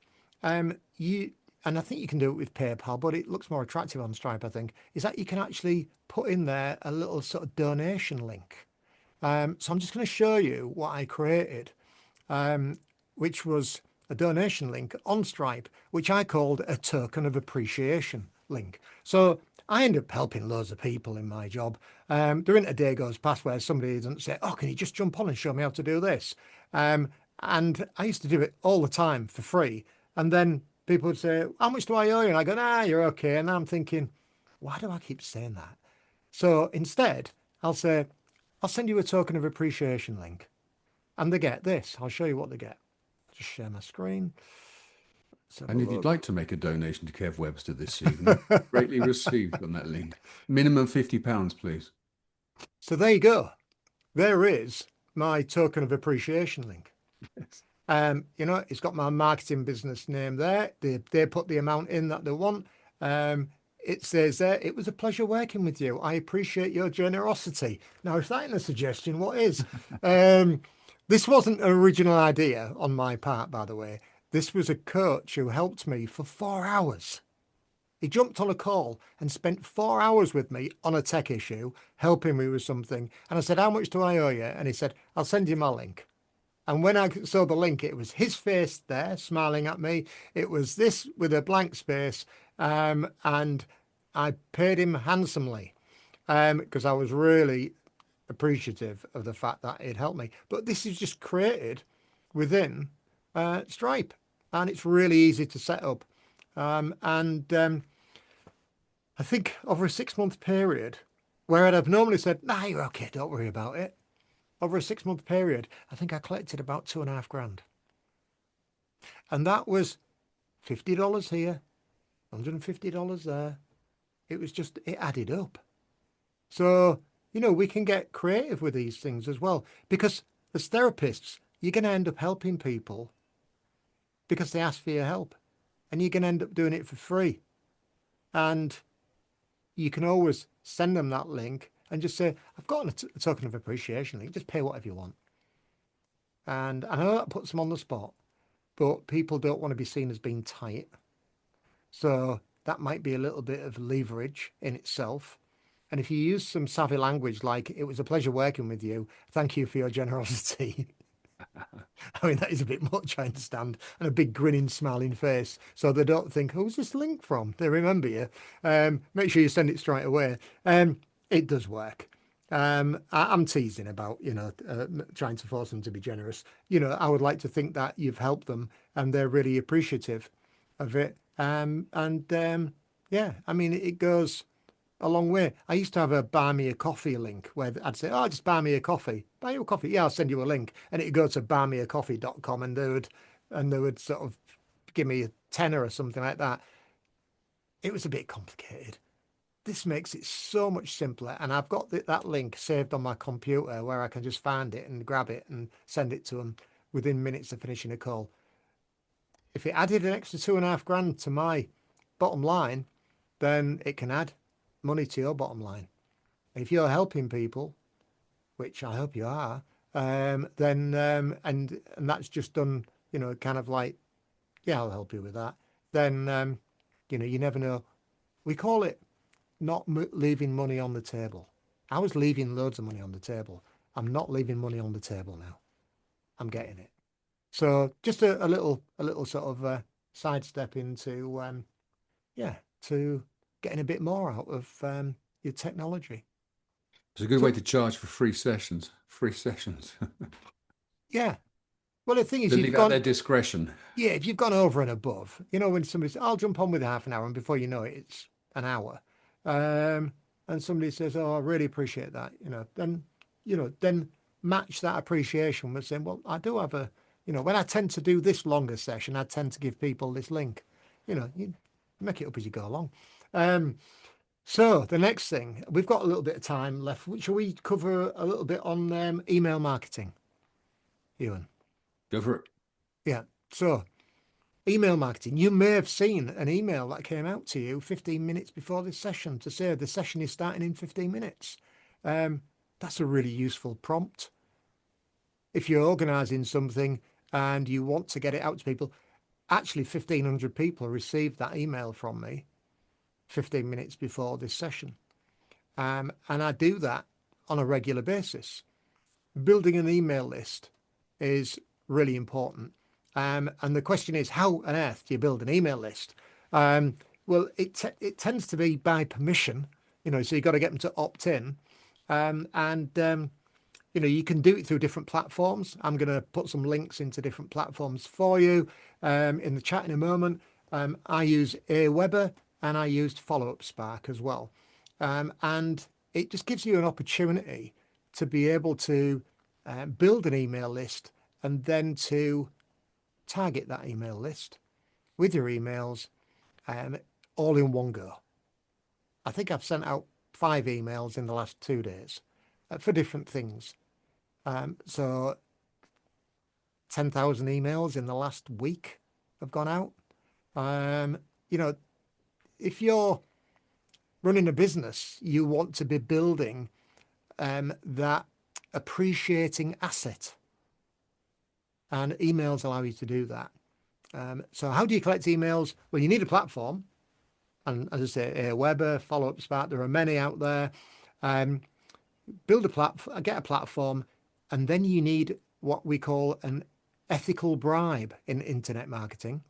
you, and I think you can do it with PayPal, but it looks more attractive on Stripe, I think, is that you can actually put in there a little sort of donation link. So I'm just going to show you what I created, which was a donation link on Stripe, which I called a token of appreciation link. So I end up helping loads of people in my job. There isn't a day goes past where somebody doesn't say, "Oh, can you just jump on and show me how to do this?" And I used to do it all the time for free. And then people would say, "How much do I owe you?" And I go, "Nah, you're okay." And I'm thinking, why do I keep saying that? So instead, I'll say, "I'll send you a token of appreciation link." And they get this. I'll show you what they get. Just share my screen. And if you'd like to make a donation to Kev Webster this evening, greatly received on that link. Minimum £50, please. So there you go. There is my token of appreciation link. It's got my marketing business name there. They put the amount in that they want. It says there, "It was a pleasure working with you. I appreciate your generosity." Now, if that ain't a suggestion, what is? This wasn't an original idea on my part, by the way. This was a coach who helped me for 4 hours. He jumped on a call and spent 4 hours with me on a tech issue, helping me with something. And I said, "How much do I owe you?" And he said, "I'll send you my link." And when I saw the link, it was his face there smiling at me. It was this with a blank space. And I paid him handsomely because I was really appreciative of the fact that it helped me. But this is just created within Stripe, and it's really easy to set up. I think over a 6-month period, where I'd have normally said, "Nah, you're okay, don't worry about it." Over a 6-month period, I think I collected about 2.5 grand. And that was $50 here, $150 there. It was just, it added up. So, we can get creative with these things as well, because as therapists, you're going to end up helping people because they ask for your help, and you're going to end up doing it for free. And you can always send them that link and just say, "I've got a token of appreciation link, just pay whatever you want." And I know that puts them on the spot, but people don't want to be seen as being tight. So that might be a little bit of leverage in itself. And if you use some savvy language like, "It was a pleasure working with you. Thank you for your generosity." I mean, that is a bit much, I understand. And a big grinning, smiling face. So they don't think, "Who's this link from?" They remember you. Make sure you send it straight away. It does work. I'm teasing about, trying to force them to be generous. I would like to think that you've helped them and they're really appreciative of it. Yeah, I mean, it goes a long way. I used to have a buy me a coffee link where I'd say, "Oh, just buy me a coffee." "Buy you a coffee?" "Yeah, I'll send you a link." And it'd go to buymeacoffee.com and they would sort of give me a tenner or something like that. It was a bit complicated. This makes it so much simpler. And I've got that link saved on my computer where I can just find it and grab it and send it to them within minutes of finishing a call. If it added an extra 2.5 grand to my bottom line, then it can add money to your bottom line. If you're helping people, which I hope you are, then and that's just done, kind of like, "Yeah, I'll help you with that." Then you never know. We call it not leaving money on the table. I was leaving loads of money on the table. I'm not leaving money on the table now. I'm getting it. So just a little sort of sidestep into to getting a bit more out of your technology. It's a good way to charge for free sessions. Free sessions. Yeah. Well, the thing is, They leave out their discretion. Yeah, if you've gone over and above, when somebody says, "I'll jump on with half an hour," and before you know it, it's an hour. And somebody says, "Oh, I really appreciate that," then match that appreciation with saying, "Well, I do have when I tend to do this longer session, I tend to give people this link." You make it up as you go along. So the next thing, we've got a little bit of time left. Shall we cover a little bit on email marketing, Ewan? Go for it. Yeah. So email marketing. You may have seen an email that came out to you 15 minutes before this session to say the session is starting in 15 minutes. That's a really useful prompt. If you're organizing something and you want to get it out to people, actually 1,500 people received that email from me 15 minutes before this session. And I do that on a regular basis. Building an email list is really important. And the question is, how on earth do you build an email list? Well, it tends to be by permission, so you've got to get them to opt in. You can do it through different platforms. I'm going to put some links into different platforms for you in the chat in a moment. I use Aweber and I used Follow Up Spark as well. And it just gives you an opportunity to be able to build an email list and then to target that email list with your emails all in one go. I think I've sent out 5 emails in the last 2 days for different things. So 10,000 emails in the last week have gone out. If you're running a business, you want to be building that appreciating asset. And emails allow you to do that. So how do you collect emails? Well, you need a platform. And as I say, Aweber, Follow Up Spark, there are many out there. Build a platform, get a platform, and then you need what we call an ethical bribe in internet marketing.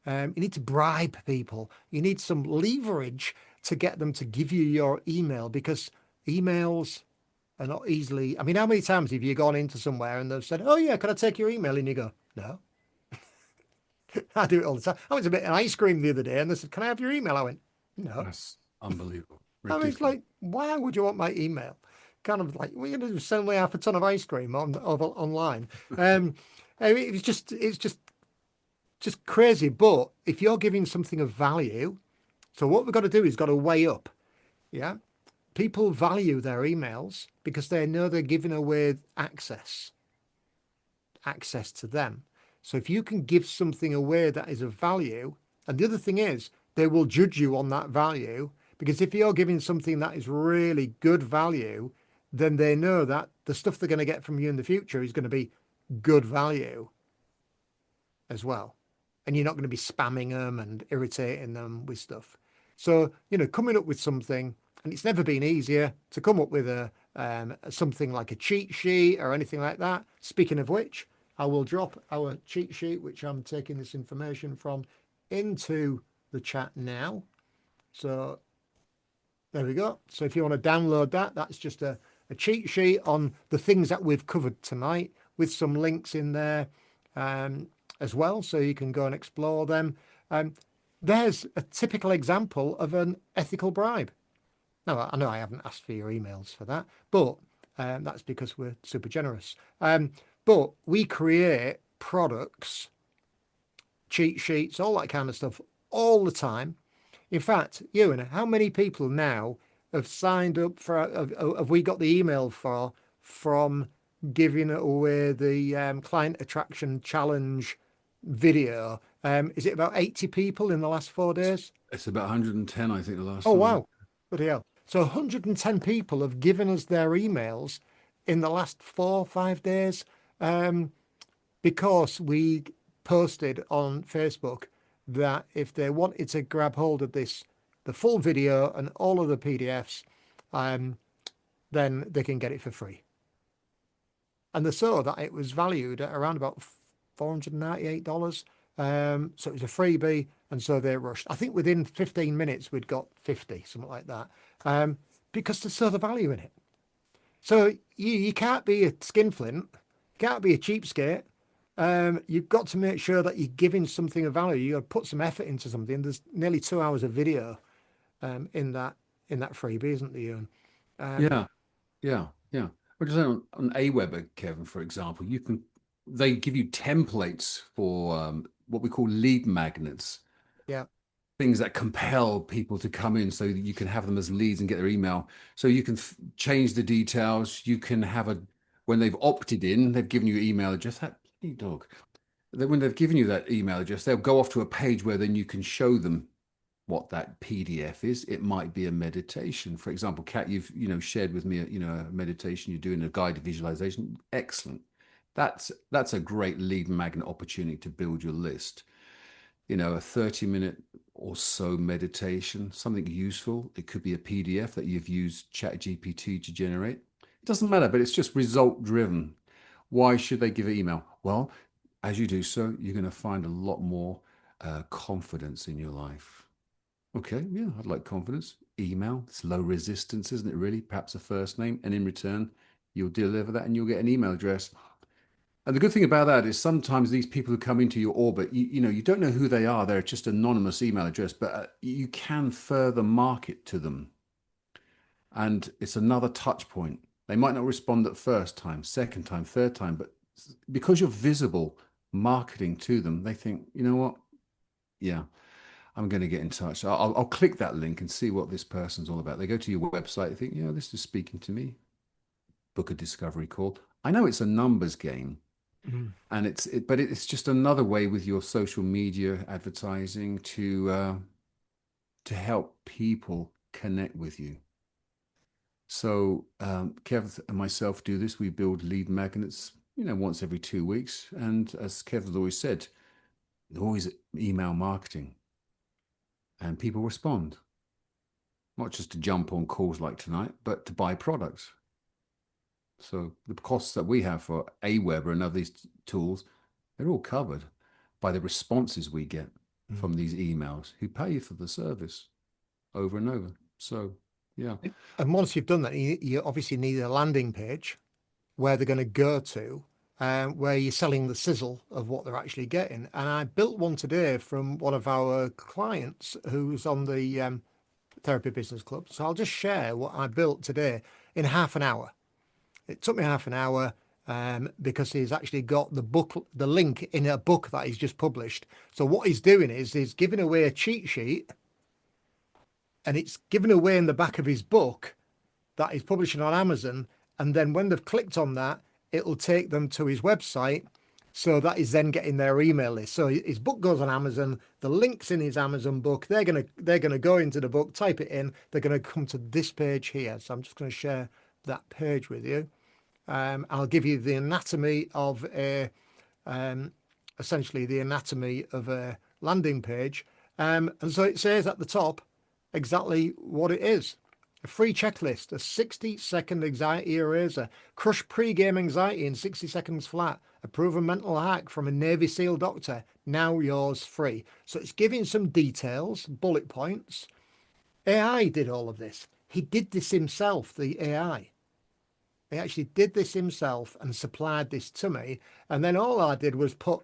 You need to bribe people. You need some leverage to get them to give you your email, because emails are not easily. I mean, how many times have you gone into somewhere and they've said, "Oh yeah, can I take your email?" And you go, "No." I do it all the time. I went to get an ice cream the other day and they said, "Can I have your email?" I went, "No." That's unbelievable. I mean, it's Ridiculous. like, why would you want my email? Kind of like, we're going to send me half a ton of ice cream online. I mean, it's just crazy. But if you're giving something of value, so what we've got to do is got to weigh up. Yeah. People value their emails because they know they're giving away access to them. So if you can give something away that is of value, and the other thing is they will judge you on that value, because if you're giving something that is really good value, then they know that the stuff they're going to get from you in the future is going to be good value as well. And you're not going to be spamming them and irritating them with stuff. So, coming up with something, and it's never been easier to come up with something like a cheat sheet or anything like that. Speaking of which, I will drop our cheat sheet, which I'm taking this information from, into the chat now. So there we go. So if you want to download that, that's just a cheat sheet on the things that we've covered tonight with some links in there as well. So you can go and explore them. There's a typical example of an ethical bribe. Now, I know I haven't asked for your emails for that, but that's because we're super generous. But we create products, cheat sheets, all that kind of stuff all the time. In fact, Ewan, how many people now have signed up for, have we got the email from giving away the client attraction challenge video? Is it about 80 people in the last 4 days? It's about 110, I think, the last Oh, time. wow. Bloody hell. So 110 people have given us their emails in the last 4 or 5 days because we posted on Facebook that if they wanted to grab hold of this, the full video and all of the PDFs, then they can get it for free. And they saw that it was valued at around about $498. So it was a freebie, and so they rushed. I think within 15 minutes we'd got 50, something like that, because they saw the value in it. So you can't be a skinflint, can't be a cheapskate. You've got to make sure that you're giving something of value. You got to put some effort into something. There's nearly 2 hours of video in that freebie, isn't there, Ewan? Yeah. Or just on Aweber, Kevin, for example, they give you templates for what we call lead magnets. Yeah. things that compel people to come in so that you can have them as leads and get their email. So you can change the details. You can have when they've opted in, they've given you email address. That dog. When they've given you that email address, they'll go off to a page where then you can show them what that PDF is. It might be a meditation. For example, Kat, you've shared with me a meditation you're doing, a guided visualization. Excellent. That's a great lead magnet opportunity to build your list. A 30-minute or so meditation, something useful. It could be a PDF that you've used ChatGPT to generate. It doesn't matter, but it's just result driven. Why should they give an email? Well, as you do so, you're going to find a lot more confidence in your life. Okay, yeah, I'd like confidence. Email, it's low resistance, isn't it really? Perhaps a first name, and in return, you'll deliver that and you'll get an email address. And the good thing about that is sometimes these people who come into your orbit, you don't know who they are. They're just anonymous email address, but you can further market to them. And it's another touch point. They might not respond at first time, second time, third time, but because you're visible marketing to them, they think, you know what? Yeah, I'm going to get in touch. I'll click that link and see what this person's all about. They go to your website, they think, this is speaking to me. Book a discovery call. I know it's a numbers game. And but it's just another way with your social media advertising to help people connect with you. So Kev and myself do this. We build lead magnets, once every 2 weeks. And as Kev has always said, always email marketing, and people respond, not just to jump on calls like tonight, but to buy products. So the costs that we have for Aweber and other these tools, they're all covered by the responses we get from these emails who pay for the service over and over. So, yeah. And once you've done that, you obviously need a landing page where they're going to go to, where you're selling the sizzle of what they're actually getting. And I built one today from one of our clients who's on the Therapy Business Club. So I'll just share what I built today in half an hour. It took me half an hour because he's actually got the link in a book that he's just published. So what he's doing is he's giving away a cheat sheet, and it's given away in the back of his book that he's publishing on Amazon. And then when they've clicked on that, it'll take them to his website. So that is then getting their email list. So his book goes on Amazon, the link's in his Amazon book. They're gonna go into the book, type it in. They're gonna come to this page here. So I'm just going to share that page with you. I'll give you the anatomy of essentially the anatomy of a landing page. And so it says at the top exactly what it is. A free checklist, a 60-second anxiety eraser, crush pre-game anxiety in 60 seconds flat, a proven mental hack from a Navy SEAL doctor, now yours free. So it's giving some details, bullet points. AI did all of this. He did this himself, the AI. He actually did this himself and supplied this to me. And then all I did was put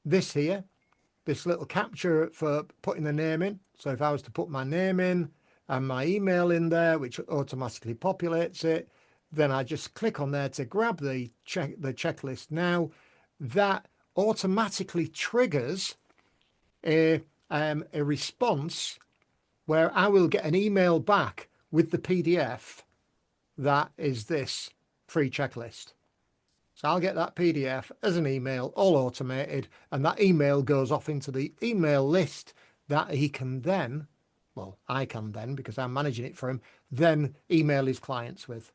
this here, this little capture for putting the name in. So if I was to put my name in and my email in there, which automatically populates it, then I just click on there to grab the checklist now. That automatically triggers a response where I will get an email back with the PDF that is this free checklist. So I'll get that PDF as an email, all automated, and that email goes off into the email list that he can then, well, I can then, because I'm managing it for him, then email his clients with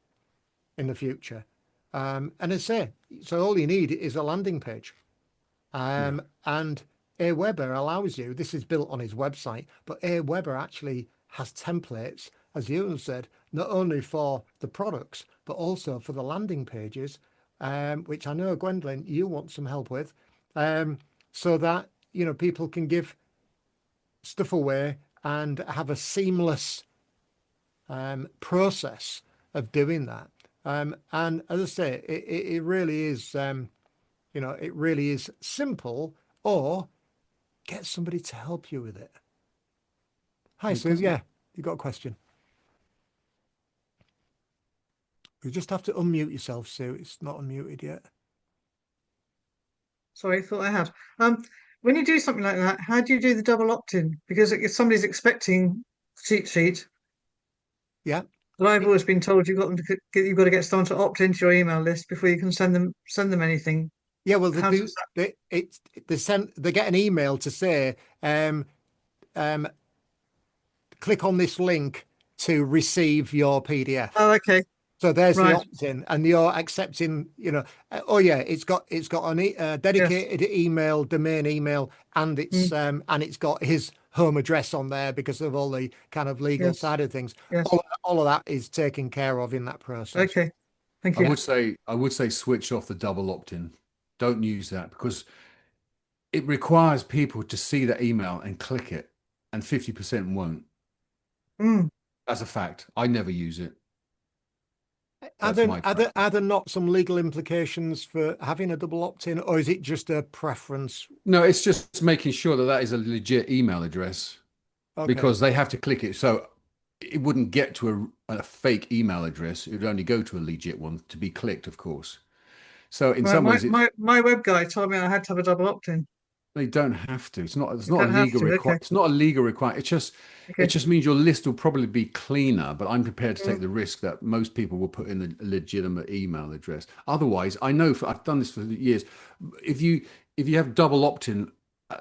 in the future. And I say, so all you need is a landing page. And Aweber allows you, this is built on his website, but Aweber actually has templates, as you said, not only for the products, but also for the landing pages, which I know, Gwendolyn, you want some help with, so that, people can give stuff away and have a seamless process of doing that. And as I say, it really is, it really is simple, or get somebody to help you with it. Hi, Sue. Yeah, you got a question? You just have to unmute yourself, Sue. It's not unmuted yet. Sorry, I thought I had. when you do something like that, how do you do the double opt-in? Because if somebody's expecting cheat sheet, Yeah. but I've always been told you've got to get someone to opt into your email list before you can send them anything. Yeah, well, they How do. does that? They get an email to say, um, click on this link to receive your PDF. Oh, okay, So there's the right. opt-in, and you're accepting. Oh yeah, it's got a Yes. dedicated email, domain email, and it's got his home address on there because of all the kind of legal Yes. side of things. Yes. All of that is taken care of in that process. Okay. Thank I you. would say switch off the double opt-in. Don't use that because it requires people to see that email and click it, and 50% won't. Mm. That's a fact. I never use it. Are That's my practice. are there not some legal implications for having a double opt-in, or is it just a preference? No, it's just making sure that that is a legit email address Okay. because they have to click it. So it wouldn't get to a fake email address. It would only go to a legit one to be clicked, of course. So in some ways, My web guy told me I had to have a double opt-in. they don't have to. It's not. It's You not a don't have legal to. require. Okay. It's not a legal require. It Okay. just means your list will probably be cleaner. But I'm prepared to take Mm. the risk that most people will put in a legitimate email address. Otherwise, I know I've done this for years. If you have double opt-in,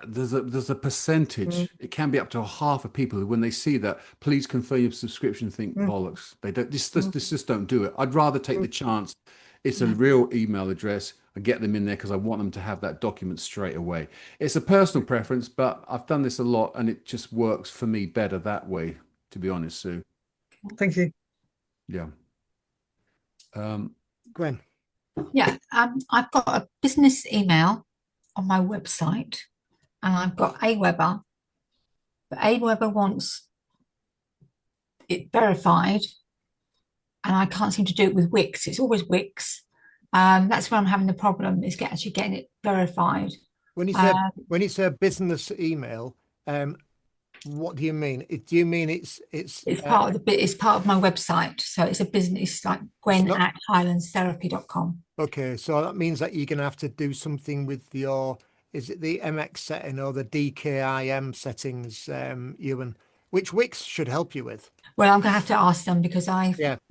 there's a Mm. percentage. It can be up to half of people who, when they see that, please confirm your subscription, think Mm. bollocks. They don't. This Mm. just don't do it. I'd rather take Mm. the chance. It's a real email address. I get them in there because I want them to have that document straight away. It's a personal preference, but I've done this a lot and it just works for me better that way, to be honest, Sue. Thank you. Yeah. Gwen. Yeah, I've got a business email on my website, and I've got Aweber, but Aweber wants it verified, and I can't seem to do it with Wix. It's always Wix. That's where I'm having the problem is actually getting it verified. When you say business email, what do you mean? Do you mean it's It's part of the bit. It's part of my website, so it's a business like Gwen at highlandstherapy.com. Okay, so that means that you're going to have to do something with is it the MX setting or the DKIM settings, Ewan, which Wix should help you with? Well, I'm going to have to ask them because I can't.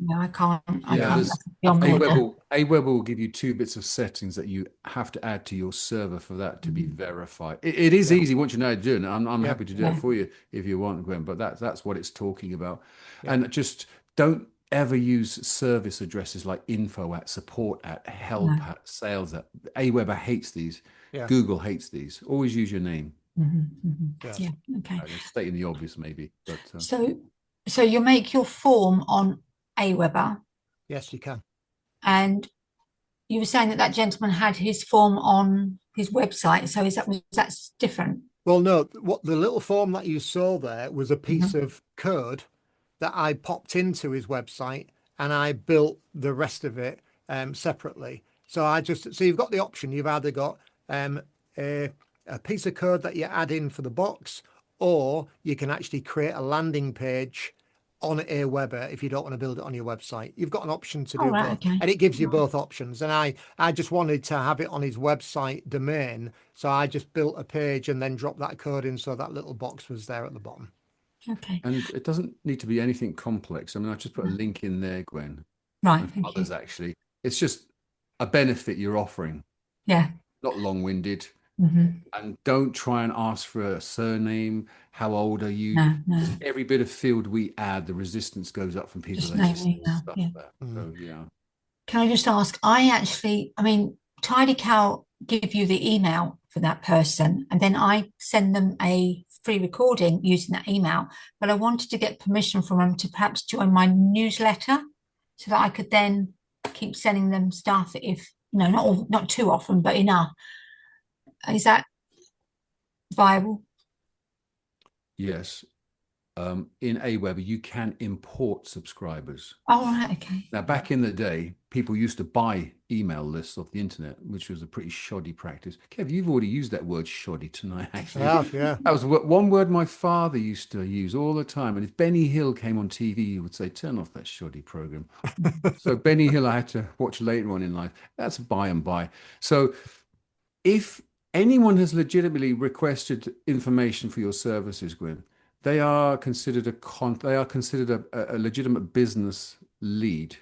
I Yeah, can't. Aweber will give you 2 bits of settings that you have to add to your server for that to be verified. It is easy once you know how to do it. I'm happy to do it for you if you want, Gwen, but that's what it's talking about. And just don't ever use service addresses like info at, support at, help at, sales at. Aweber hates these. Google hates these. Always use your name. Yeah. Okay. Stating the obvious, maybe. But so you make your form on Aweber. Yes, you can. And you were saying that gentleman had his form on his website. So that's different? Well, no, what the little form that you saw there was a piece of code that I popped into his website, and I built the rest of it separately. So you've got the option. You've either got a piece of code that you add in for the box, or you can actually create a landing page on Aweber if you don't want to build it on your website. You've got an option to do both, and it gives you both options. And I just wanted to have it on his website domain, so I just built a page and then dropped that code in so that little box was there at the bottom. Okay. And it doesn't need to be anything complex. I mean, I just put a link in there, Gwen. Right. And others actually. It's just a benefit you're offering. Yeah. Not long-winded. And don't try and ask for a surname. How old are you? No. Every bit of field we add, the resistance goes up from people Just that just name stuff yeah. that. So yeah. Can I just ask? Tidy Cow give you the email for that person, and then I send them a free recording using that email. But I wanted to get permission from them to perhaps join my newsletter, so that I could then keep sending them stuff if not too often, but enough. Is that viable? Yes. In Aweber, you can import subscribers. Oh, right, okay. Now, back in the day, people used to buy email lists off the internet, which was a pretty shoddy practice. Kev, you've already used that word shoddy tonight, actually. Yeah. That was one word my father used to use all the time. And if Benny Hill came on TV, he would say, turn off that shoddy program. So Benny Hill, I had to watch later on in life. That's by and by. So if anyone has legitimately requested information for your services, Gwen, they are considered a legitimate business lead,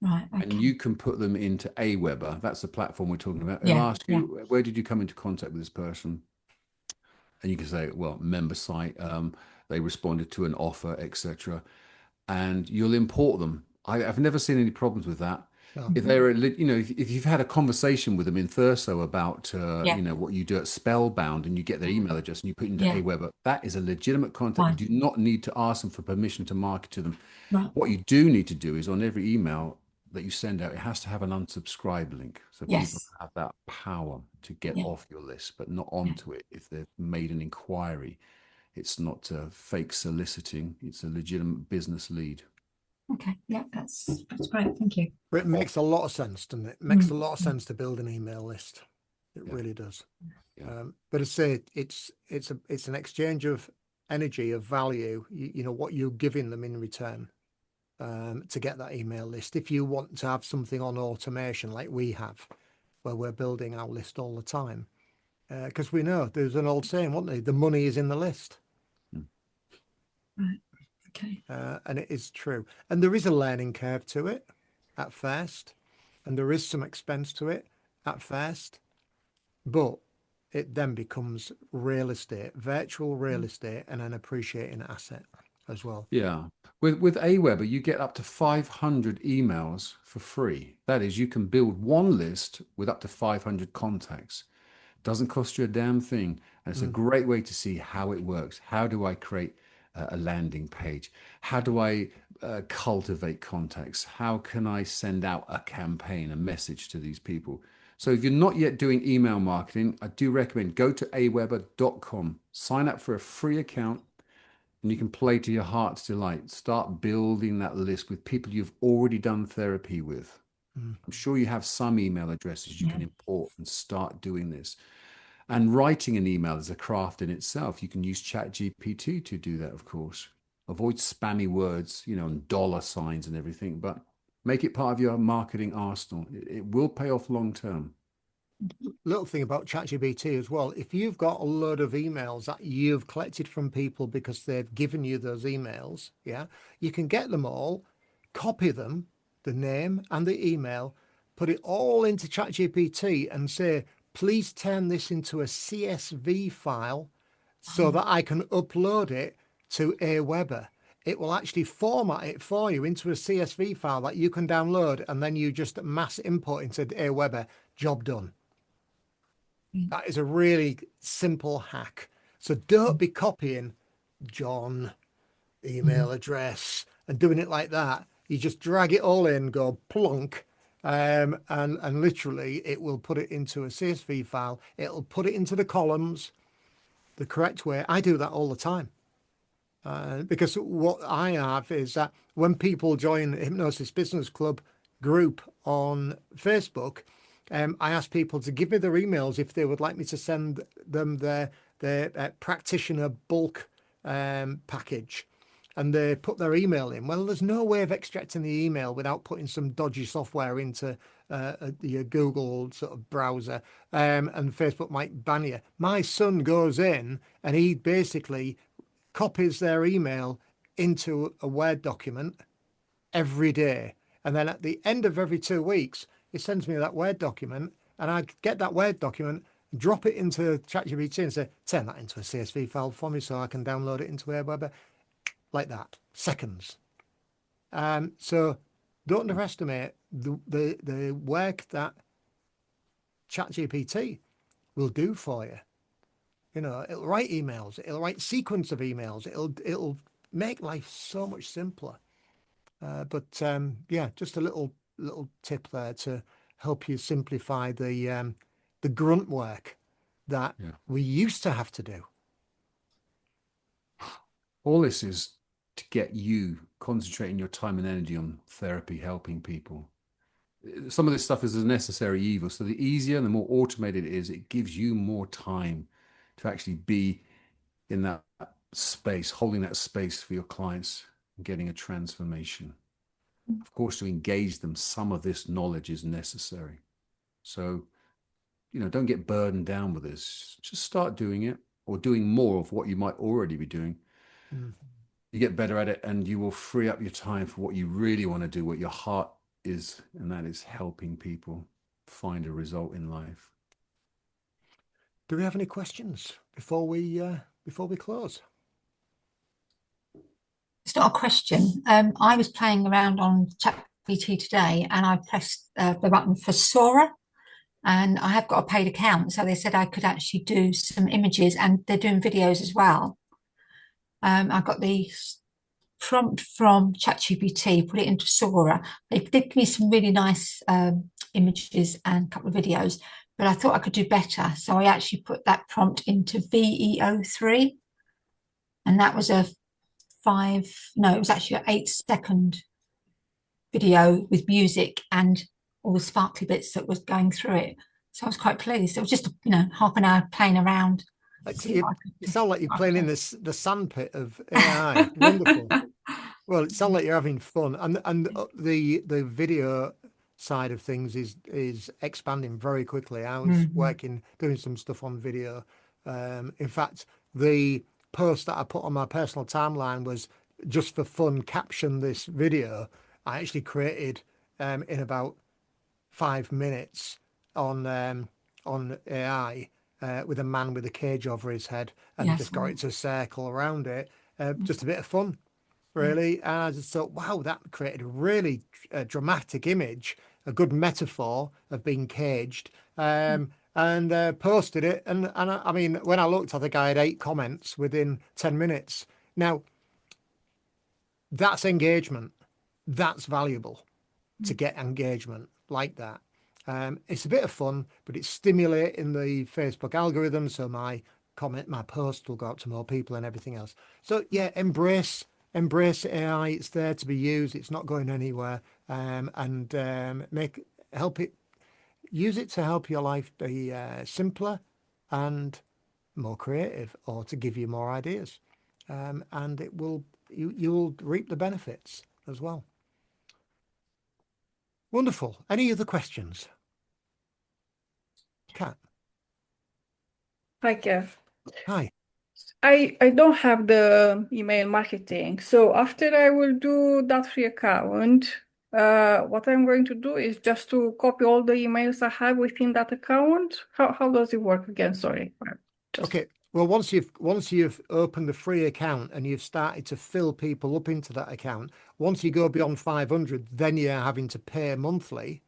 Right. and Okay. you can put them into Aweber. That's the platform we're talking about. It'll Yeah. ask Yeah. you, where did you come into contact with this person? And you can say, well, member site, they responded to an offer, etc. And you'll import them. I've never seen any problems with that. No. If they're, if you've had a conversation with them in Thurso about, Yeah. what you do at Spellbound, and you get their email address and you put it into Yeah. Aweber, that is a legitimate contact. Fine. You do not need to ask them for permission to market to them. Right. What you do need to do is, on every email that you send out, it has to have an unsubscribe link, so people Yes. have that power to get Yeah. off your list, but not Yeah. onto it if they've made an inquiry. It's not fake soliciting. It's a legitimate business lead. Okay. Yeah. That's great. Thank you. But it makes a lot of sense, doesn't it? It makes a Mm. lot of sense to build an email list. It Yeah. really does. Yeah. But I say it's an exchange of energy, of value. You know what you're giving them in return to get that email list. If you want to have something on automation like we have, where we're building our list all the time, because we know there's an old saying, wasn't there? The money is in the list. Mm. Right. Okay. And it is true. And there is a learning curve to it at first, and there is some expense to it at first, but it then becomes real estate, virtual real estate, and an appreciating asset as well. Yeah. With Aweber, you get up to 500 emails for free. That is, you can build one list with up to 500 contacts. Doesn't cost you a damn thing. And it's a great way to see how it works. How do I create a landing page? How do I cultivate contacts? How can I send out a campaign, a message to these people? So if you're not yet doing email marketing, I do recommend go to aweber.com, sign up for a free account, and you can play to your heart's delight. Start building that list with people you've already done therapy with. I'm sure you have some email addresses you Yeah. can import and start doing this. And writing an email is a craft in itself. You can use ChatGPT to do that, of course. Avoid spammy words, and dollar signs and everything, but make it part of your marketing arsenal. It will pay off long term. Little thing about ChatGPT as well, if you've got a load of emails that you've collected from people because they've given you those emails, yeah, you can get them all, copy them, the name and the email, put it all into ChatGPT and say, please turn this into a CSV file so that I can upload it to Aweber. It will actually format it for you into a CSV file that you can download, and then you just mass import into Aweber. Job done. That is a really simple hack. So don't be copying John email address and doing it like that. You just drag it all in, go plonk, and literally it will put it into a CSV file. It'll put it into the columns the correct way. I do that all the time. Because what I have is that when people join Hypnosis Business Club group on Facebook, I ask people to give me their emails if they would like me to send them their practitioner bulk package. And they put their email in. Well, there's no way of extracting the email without putting some dodgy software into your Google sort of browser, and Facebook might ban you. My son goes in and he basically copies their email into a Word document every day. And then at the end of every 2 weeks, he sends me that Word document, and I get that Word document, drop it into ChatGPT and say, turn that into a CSV file for me so I can download it into Aweber. Like that, seconds. So don't underestimate the work that ChatGPT will do for you. It'll write emails, it'll write sequence of emails, it'll make life so much simpler. But yeah, just a little tip there to help you simplify the grunt work that Yeah. we used to have to do. All this is to get you concentrating your time and energy on therapy, helping people. Some of this stuff is a necessary evil. So the easier and the more automated it is, it gives you more time to actually be in that space, holding that space for your clients and getting a transformation. Of course, to engage them, some of this knowledge is necessary. So don't get burdened down with this. Just start doing it, or doing more of what you might already be doing. Mm. You get better at it, and you will free up your time for what you really want to do, what your heart is, and that is helping people find a result in life. Do we have any questions before we close? It's not a question. I was playing around on ChatGPT today, and I pressed the button for Sora, and I have got a paid account, so they said I could actually do some images, and they're doing videos as well. I got the prompt from ChatGPT, put it into Sora. They did give me some really nice images and a couple of videos, but I thought I could do better. So I actually put that prompt into VEO3, and that was it was actually an 8-second video with music and all the sparkly bits that was going through it. So I was quite pleased. It was just, half an hour playing around. You sound like you're playing in the sandpit of AI. Wonderful. Well, it sounds like you're having fun, and the video side of things is expanding very quickly. I was doing some stuff on video. In fact, the post that I put on my personal timeline was just for fun, caption this video. I actually created in about 5 minutes on AI with a man with a cage over his head, and just got it to circle around it. Just a bit of fun, really. And I just thought, wow, that created a really dramatic image, a good metaphor of being caged. And posted it. And I mean, when I looked, I think I had 8 comments within 10 minutes. Now, that's engagement. That's valuable to get engagement like that. It's a bit of fun, but it's stimulating the Facebook algorithm. So my post will go out to more people and everything else. So yeah, embrace AI. It's there to be used. It's not going anywhere. Use it to help your life be simpler and more creative, or to give you more ideas. And you will reap the benefits as well. Wonderful. Any other questions? Kat. Hi, Kev. Hi. I don't have the email marketing. So after I will do that free account, what I'm going to do is just to copy all the emails I have within that account. How does it work again? Sorry. Okay. Well, once you've opened the free account and you've started to fill people up into that account, once you go beyond 500, then you're having to pay monthly.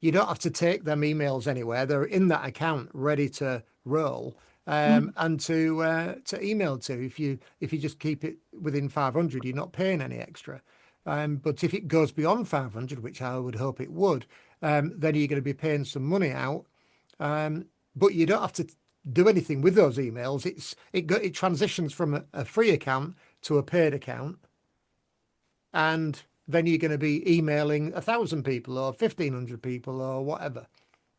You don't have to take them emails anywhere. They're in that account ready to roll. And to email to. If you just keep it within 500, you're not paying any extra. But if it goes beyond 500, which I would hope it would, then you're going to be paying some money out. But you don't have to do anything with those emails. It transitions from a free account to a paid account, and then you're going to be emailing 1,000 people or 1,500 people or whatever.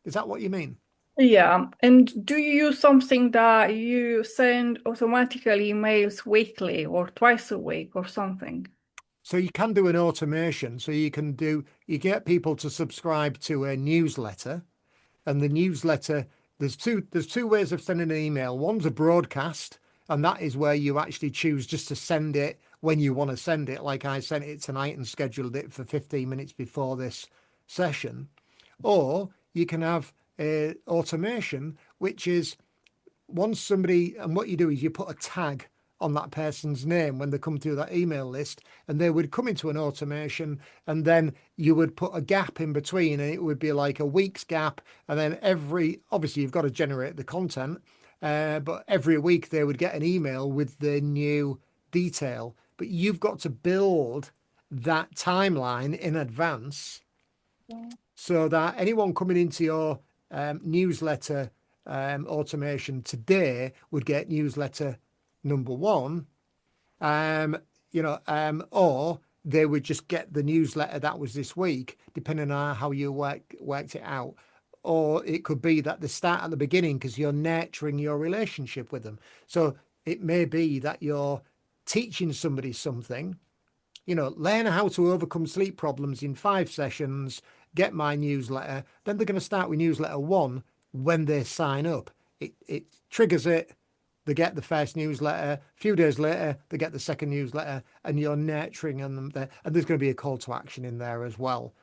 Is that what you mean? Yeah. And do you use something that you send automatically emails weekly or twice a week or something? So you can do an automation. So you get people to subscribe to a newsletter, and the newsletter, there's two ways of sending an email. One's a broadcast, and that is where you actually choose just to send it when you want to send it. Like I sent it tonight and scheduled it for 15 minutes before this session. Or you can have automation, which is once somebody, and what you do is you put a tag on that person's name when they come through that email list, and they would come into an automation, and then you would put a gap in between, and it would be like a week's gap. And then obviously you've got to generate the content, but every week they would get an email with the new detail. But you've got to build that timeline in advance so that anyone coming into your newsletter automation today would get newsletter number 1, or they would just get the newsletter that was this week, depending on how you worked it out. Or it could be that they start at the beginning because you're nurturing your relationship with them. So it may be that you're teaching somebody something, learn how to overcome sleep problems in 5 sessions, get my newsletter. Then they're going to start with newsletter 1 when they sign up, it triggers it. They get the first newsletter. A few days later, they get the second newsletter, and you're nurturing them there. And there's going to be a call to action in there as well.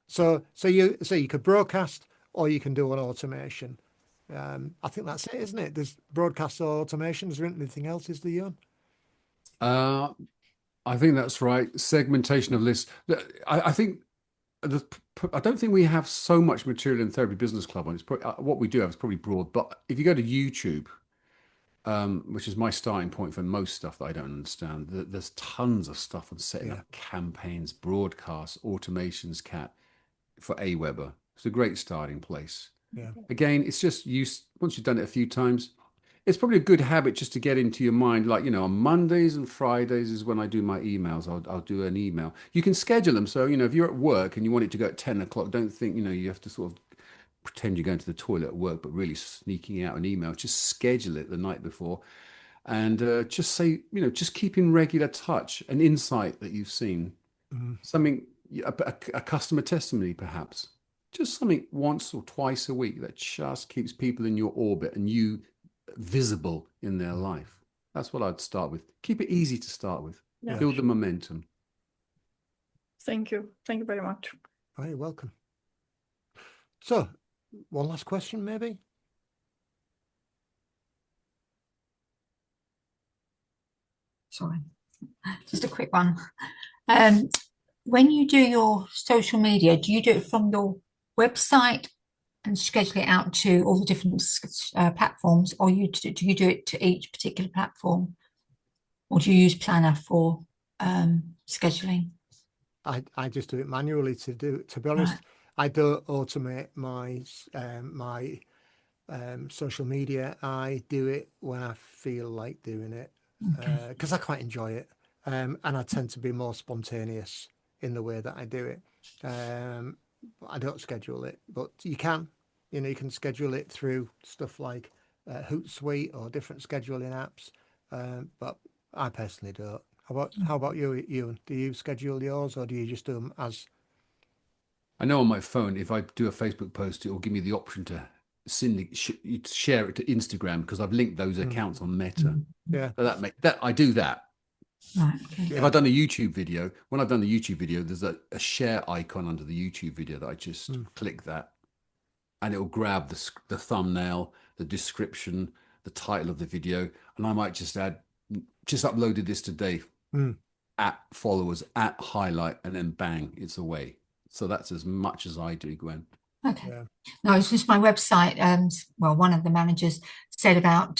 So you could broadcast, or you can do an automation. I think that's it, isn't it? There's broadcast or automation. Is there anything else? Is there, Ewan? I think that's right. Segmentation of lists. I think I don't think we have so much material in Therapy Business Club on. It's probably, what we do have is probably broad. But if you go to YouTube, which is my starting point for most stuff that I don't understand, there's tons of stuff on setting up campaigns, broadcasts, automations, for Aweber. It's a great starting place. Yeah. Again, it's just once you've done it a few times, it's probably a good habit just to get into your mind. Like, on Mondays and Fridays is when I do my emails. I'll do an email. You can schedule them. So, if you're at work and you want it to go at 10 o'clock, don't think, you have to sort of pretend you're going to the toilet at work, but really sneaking out an email. Just schedule it the night before and just say, just keep in regular touch, an insight that you've seen, something, a customer testimony, perhaps. Just something once or twice a week that just keeps people in your orbit and you visible in their life. That's what I'd start with. Keep it easy to start with. Yeah. Build the momentum. Thank you. Thank you very much. Oh, you're welcome. So, one last question, maybe? Sorry, just a quick one. When you do your social media, do you do it from your website and schedule it out to all the different platforms, or do you do it to each particular platform, or do you use Planner for scheduling? I just do it manually. To be honest, right. I don't automate my social media. I do it when I feel like doing it, because I quite enjoy it, and I tend to be more spontaneous in the way that I do it. I don't schedule it, but you can schedule it through stuff like Hootsuite or different scheduling apps, but I personally don't. How about you, Ewan? Do you schedule yours, or do you just do them as? I know on my phone, if I do a Facebook post, it will give me the option to share it to Instagram, because I've linked those accounts on Meta. Yeah. So I do that. Right. Okay. If I've done a YouTube video, when I've done the YouTube video, there's a share icon under the YouTube video that I just click that, and it will grab the thumbnail, the description, the title of the video, and I might just add, just uploaded this today, at followers, at highlight, and then bang, it's away. So that's as much as I do, Gwen. Okay. Yeah. No, it's just my website. Well, one of the managers said about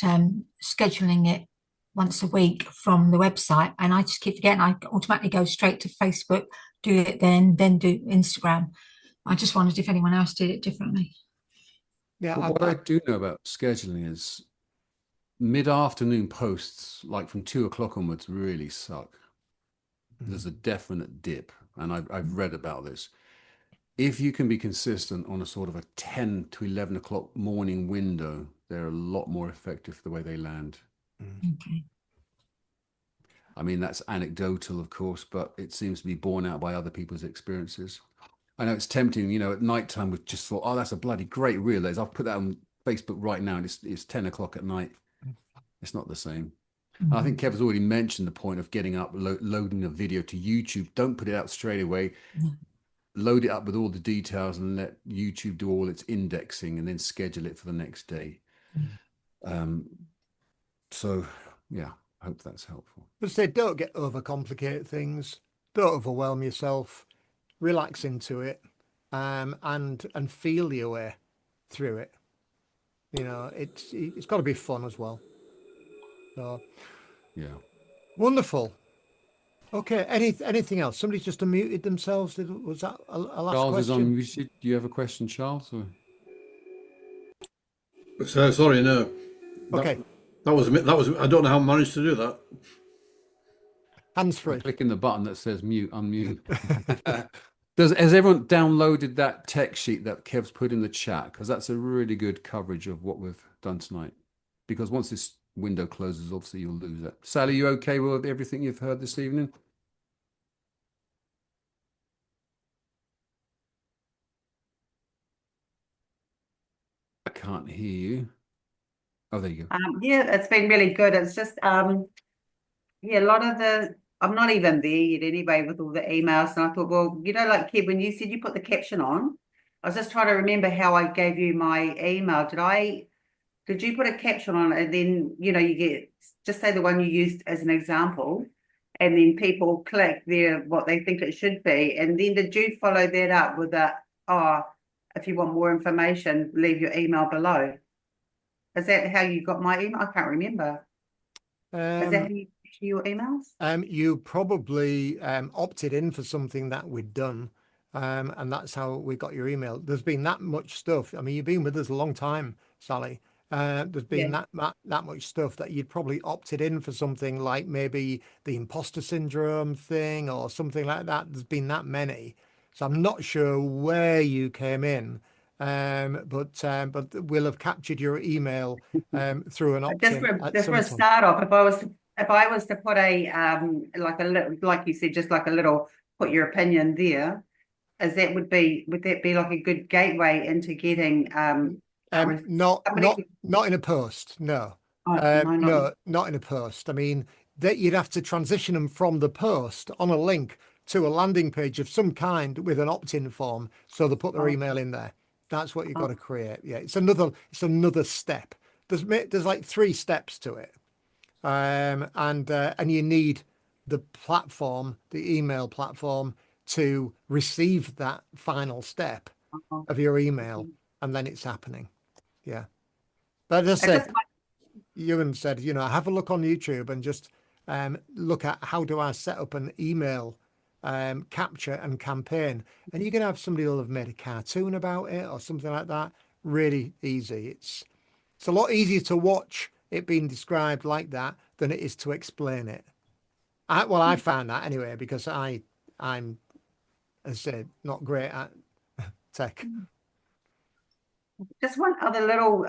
scheduling it once a week from the website, and I just keep forgetting. I automatically go straight to Facebook, do it then do Instagram. I just wondered if anyone else did it differently. Yeah. What I do know about scheduling is mid-afternoon posts, like from 2 o'clock onwards, really suck. There's a definite dip, and I've read about this. If you can be consistent on a sort of a 10 to 11 o'clock morning window, they're a lot more effective the way they land. Okay. I mean, that's anecdotal, of course, but it seems to be borne out by other people's experiences. I know it's tempting, at nighttime, we've just thought, oh, that's a bloody great reel. I'll put that on Facebook right now, and it's 10 o'clock at night. It's not the same. I think Kev's already mentioned the point of getting up, loading a video to YouTube. Don't put it out straight away. Load it up with all the details and let YouTube do all its indexing, and then schedule it for the next day. So, yeah, I hope that's helpful. But say, don't get overcomplicate things. Don't overwhelm yourself. Relax into it, and feel your way through it. It's got to be fun as well. So, yeah, wonderful. Okay. Anything else? Somebody's just unmuted themselves. Was that a last Charles question? is unmuted. Do you have a question, Charles? Or? So sorry, no. Okay. That was. I don't know how I managed to do that. Hands free. Clicking the button that says mute, unmute. Has everyone downloaded that text sheet that Kev's put in the chat? Because that's a really good coverage of what we've done tonight. Because once this window closes, obviously you'll lose it. Sally, you okay with everything you've heard this evening? can't hear you. Oh, there you go. Yeah, it's been really good. It's just yeah, a lot of I'm not even there yet anyway with all the emails. And I thought, well, like Kev, when you said you put the caption on, I was just trying to remember how I gave you my email. Did you put a caption on it, and then you get, just say the one you used as an example, and then people click there what they think it should be, and then did you follow that up with if you want more information, leave your email below? Is that how you got my email? I can't remember. Is that how you issue your emails? You probably opted in for something that we'd done, and that's how we got your email. There's been that much stuff. I mean, you've been with us a long time, Sally. There's been Yeah. that much stuff that you'd probably opted in for something like maybe the imposter syndrome thing or something like that. There's been that many. So I'm not sure where you came in, but we'll have captured your email through an Just opt-in for at just for some a point. start off, if I was to put like a little, like you said, just like a little, put your opinion there, would that be like a good gateway into getting Not somebody? not in a post, no. No, No, not in a post. I mean, that you'd have to transition them from the post on a link to a landing page of some kind with an opt-in form, so they put their email in there. That's what you've got to create. Yeah, it's another step. There's like 3 steps to it, and you need the platform, the email platform, to receive that final step of your email, and then it's happening. Yeah. But as I It's said, just Ewan said, have a look on YouTube and just look at how do I set up an email capture and campaign. And you can have somebody who'll have made a cartoon about it or something like that. Really easy. It's a lot easier to watch it being described like that than it is to explain it. I found that anyway, because I'm, as I said, not great at tech. Just one other little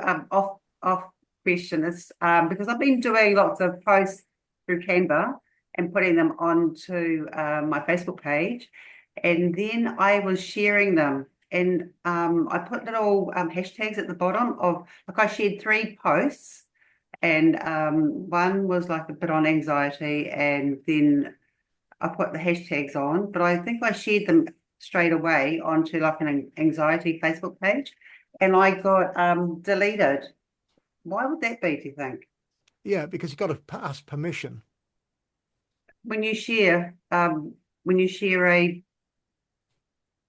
off question is because I've been doing lots of posts through Canva and putting them onto my Facebook page, and then I was sharing them, and I put little hashtags at the bottom of, like, I shared 3 posts, and one was like a bit on anxiety, and then I put the hashtags on, but I think I shared them straight away onto like an anxiety Facebook page, and I got deleted. Why would that be, do you think? Yeah, because you've got to ask permission. When you share a,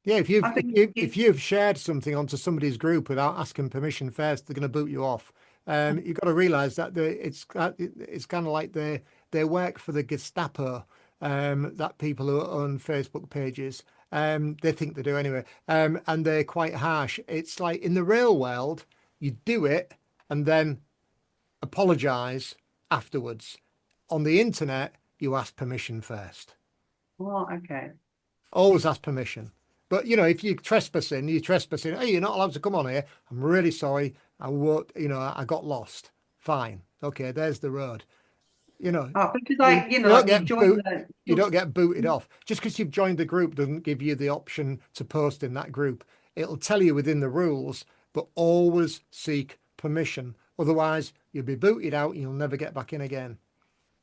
Yeah, if I think if you've shared something onto somebody's group without asking permission first, they're going to boot you off. You've got to realize that it's kind of like they work for the Gestapo. That people who own Facebook pages, they think they do anyway, and they're quite harsh. It's like in the real world, you do it and then apologize afterwards. On the internet, you ask permission first. Oh, okay. Always ask permission. But if you're trespassing, hey, you're not allowed to come on here. I'm really sorry. I won't, I got lost. Fine. Okay, there's the road. Oh, because You like don't you've get joined you don't get booted off. Just because you've joined the group doesn't give you the option to post in that group. It'll tell you within the rules, but always seek permission. Otherwise, you'll be booted out and you'll never get back in again.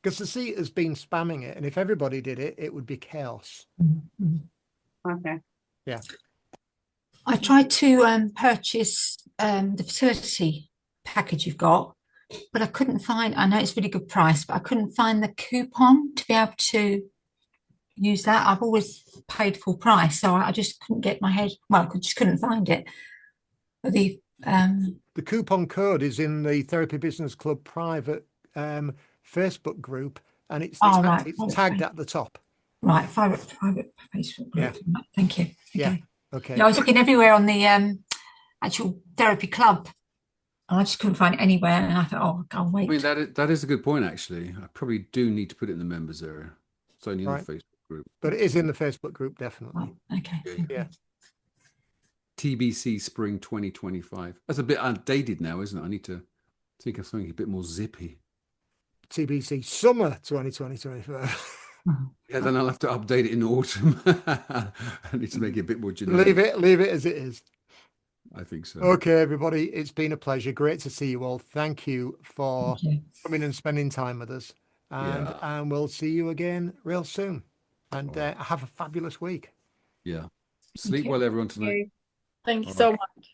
Because the seat has been spamming it, and if everybody did it, it would be chaos. Okay. Yeah. I tried to purchase the fertility package you've got, but I couldn't find, I know it's a really good price, but I couldn't find the coupon to be able to use that. I've always paid full price, so I just couldn't get my head, well, I just couldn't find it. The coupon code is in the Therapy Business Club private Facebook group, and it's right. it's tagged at the top. Right, private Facebook group. Yeah. Thank you. Yeah. Okay. Okay. Yeah, I was looking everywhere on the actual therapy club, and I just couldn't find it anywhere. And I thought, oh, I'll wait. I mean, that is a good point, actually. I probably do need to put it in the members area. It's only in the Facebook group. But it is in the Facebook group, definitely. Oh, okay. Yeah. TBC Spring 2025. That's a bit outdated now, isn't it? I need to think of something a bit more zippy. TBC Summer 2025. Yeah, then I'll have to update it in autumn. I need to make it a bit more generic. Leave it as it is. I think so. Okay, everybody, it's been a pleasure. Great to see you all. Thank you for Thank you. coming and spending time with us. And we'll see you again real soon. And All right. have a fabulous week. Yeah. Sleep well, everyone, tonight. Thank you All so right. much.